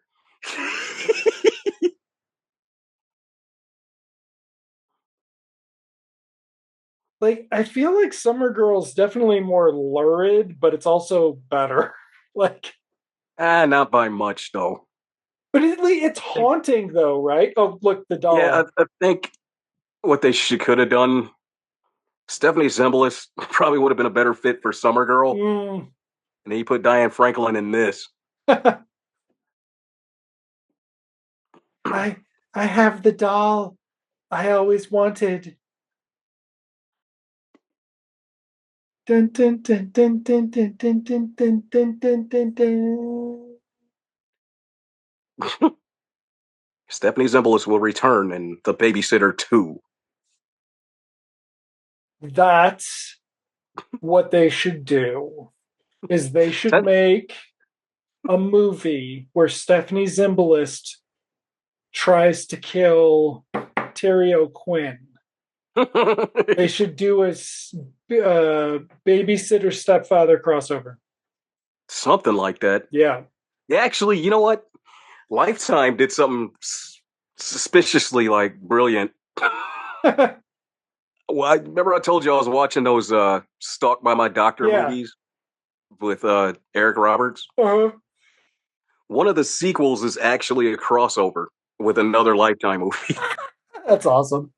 Like I feel like Summer Girl's definitely more lurid, but it's also better. Like, Not by much though. but it's haunting though, right? Oh, look, the doll. Yeah, I think what they could have done. Stephanie Zimbalist probably would have been a better fit for Summer Girl, and then you put Diane Franklin in this. I have the doll I always wanted. Dun, dun, dun, dun, dun, dun, dun, dun, dun, dun, dun, dun, dun. Stephanie Zimbalist will return in The Babysitter 2. That's what they should do. Is they should make a movie where Stephanie Zimbalist tries to kill Terry O'Quinn. They should do a babysitter stepfather crossover. Something like that. Yeah. Actually, you know what? Lifetime did something suspiciously like brilliant. Well, I remember I told you I was watching those Stalked by My Doctor movies with Eric Roberts. Uh-huh. one of the sequels is actually a crossover with another Lifetime movie. That's awesome.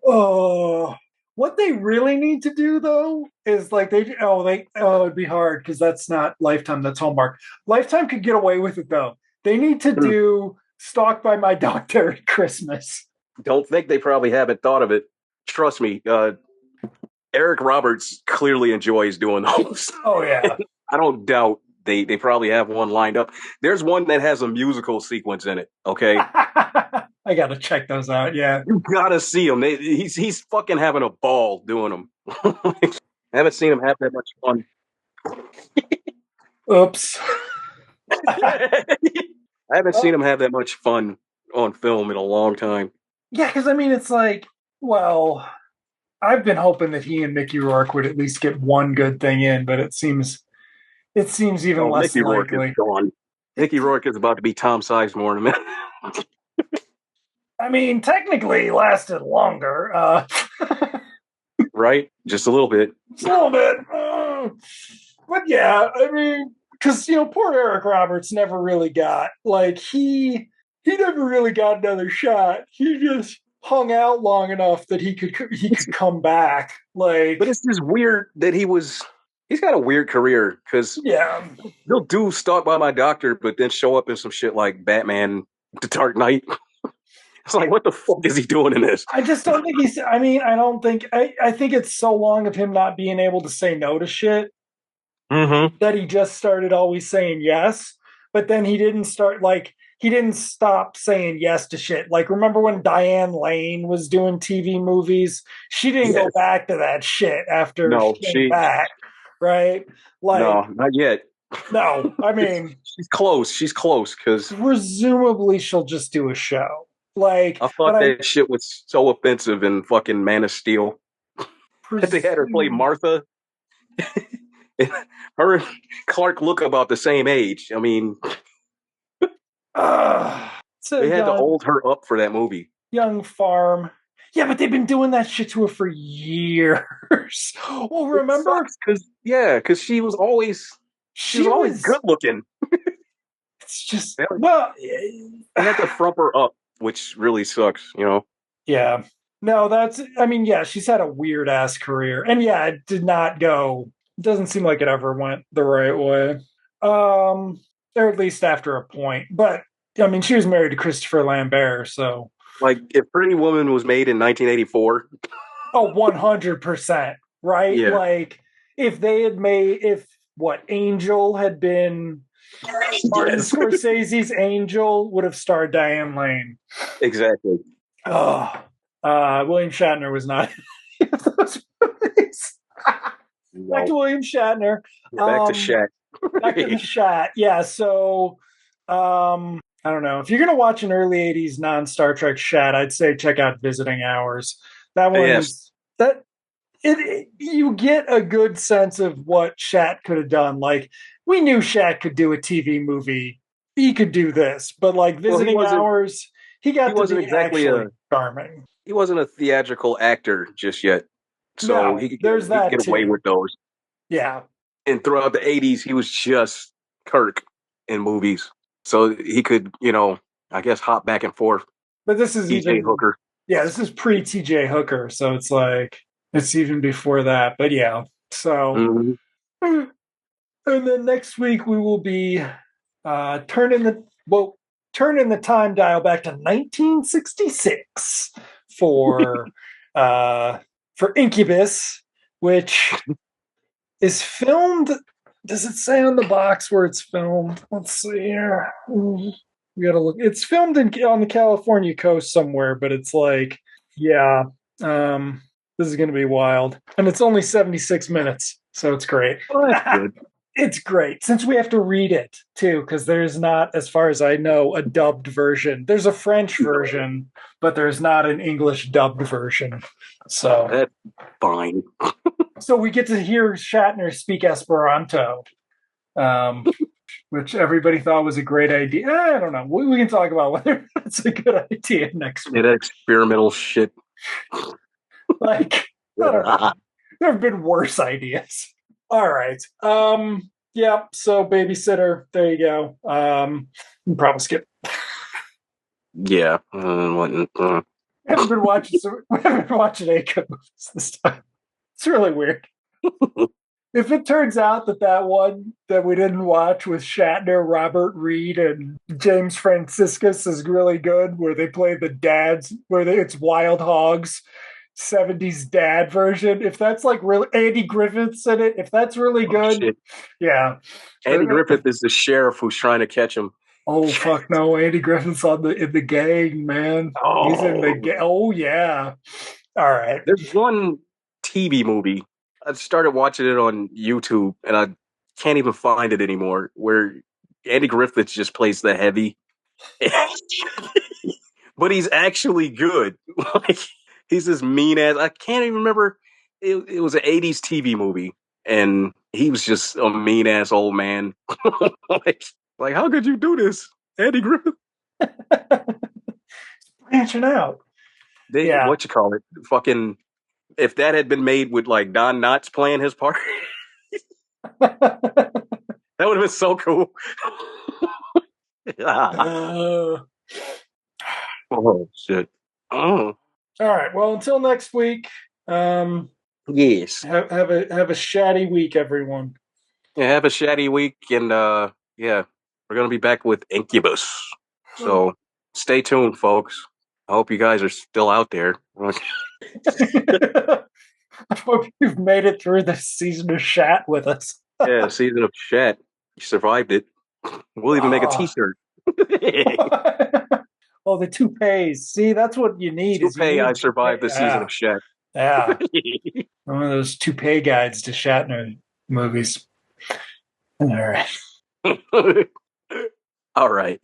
Oh, what they really need to do though is like it'd be hard because that's not Lifetime, that's Hallmark. Lifetime could get away with it though. They need to do Stalked by My Doctor at Christmas. Don't think they probably haven't thought of it. Trust me, Eric Roberts clearly enjoys doing those. Oh yeah. I don't doubt they probably have one lined up. There's one that has a musical sequence in it. Okay, I gotta check those out. Yeah, you gotta see him. He's fucking having a ball doing them. I haven't seen him have that much fun. Oops. I haven't seen him have that much fun on film in a long time. Yeah, because I mean, it's like, well, I've been hoping that he and Mickey Rourke would at least get one good thing in, but it seems even less Mickey Rourke likely. is gone. Mickey Rourke is about to be Tom Sizemore in a minute. I mean, technically, he lasted longer. Right? Just a little bit. Just a little bit. But yeah, I mean, because, poor Eric Roberts never really got, like, he never really got another shot. He just hung out long enough that he could come back. Like, but it's just weird that he's got a weird career because he'll do Stalked by My Doctor, but then show up in some shit like Batman, The Dark Knight. It's like, what the fuck is he doing in this? I just don't think I think it's so long of him not being able to say no to shit that he just started always saying yes, but then he didn't stop saying yes to shit. Like, remember when Diane Lane was doing TV movies? She didn't go back to that shit after she came back, right? Like, no, not yet. No, I mean, she's close because presumably she'll just do a show. Like, I thought that shit was so offensive in fucking Man of Steel. That they had her play Martha. Her and Clark look about the same age. I mean, they had to hold her up for that movie. Young Farm. Yeah, but they've been doing that shit to her for years. Well, remember? Because she was always good looking. It's just they had to frump her up, which really sucks, Yeah. No, she's had a weird ass career. And yeah, it did not go. It doesn't seem like it ever went the right way. Or at least after a point. But I mean, she was married to Christopher Lambert, so like if Pretty Woman was made in 1984. Oh, 100%. Right? Yeah. Like if Angel had been Martin Scorsese's Angel would have starred Diane Lane. Exactly. William Shatner was not in those movies. No. Back to William Shatner. Back to Shat. Back to the Shat. Yeah, so I don't know. If you're going to watch an early 80s non-Star Trek Shat, I'd say check out Visiting Hours. That one you get a good sense of what Shat could have done. Like, we knew Shat could do a TV movie. He could do this, but like Visiting Hours, he wasn't exactly charming. He wasn't a theatrical actor just yet, so he could get away with those. Yeah, and throughout the 80s, he was just Kirk in movies, so he could, I guess, hop back and forth. But this is T.J. Hooker. Yeah, this is pre-T.J. Hooker, so it's like it's even before that. But yeah, so and then next week we will be turning the time dial back to 1966 for Incubus, which is filmed. Does it say on the box where it's filmed? Let's see here. We gotta look. It's filmed on the California coast somewhere, but it's like, this is gonna be wild, and it's only 76 minutes, so it's great. Oh, that's good. It's great since we have to read it too, because there's not, as far as I know, a dubbed version. There's a French version, but there's not an English dubbed version. So that's fine. So we get to hear Shatner speak Esperanto, which everybody thought was a great idea. I don't know. We can talk about whether it's a good idea next week. That experimental shit. Like, I don't know. There have been worse ideas. All right. Yeah, so Babysitter, there you go. Probably skip. Yeah. We haven't been watching we haven't been watching any good movies this time. It's really weird. If it turns out that one that we didn't watch with Shatner, Robert Reed, and James Franciscus is really good, where they play the dads, it's Wild Hogs, 70s dad version. If that's like really Andy Griffith's in it, if that's really good, shit. yeah. Andy Griffith is the sheriff who's trying to catch him. Oh fuck no! Andy Griffith's in the gang, man. He's in the gang. Oh yeah. All right. There's one TV movie. I started watching it on YouTube, and I can't even find it anymore. Where Andy Griffith just plays the heavy, but he's actually good. Like he's this mean ass. I can't even remember. It was an '80s TV movie, and he was just a mean ass old man. like how could you do this, Andy Griffith? Branching out. Yeah. What you call it? Fucking. If that had been made with like Don Knotts playing his part, that would have been so cool. Oh shit! Oh. All right. Well, until next week. Yes. Have a shatty week, everyone. Yeah, have a shatty week, and yeah, we're gonna be back with Incubus. So stay tuned, folks. I hope you guys are still out there. I hope you've made it through this season of Shat with us. Yeah, season of Shat. You survived it. We'll even make a T-shirt. Oh, the toupees. See, that's what you need. Toupee, I survived the season of Shat. Yeah. One of those toupee guides to Shatner movies. All right. All right.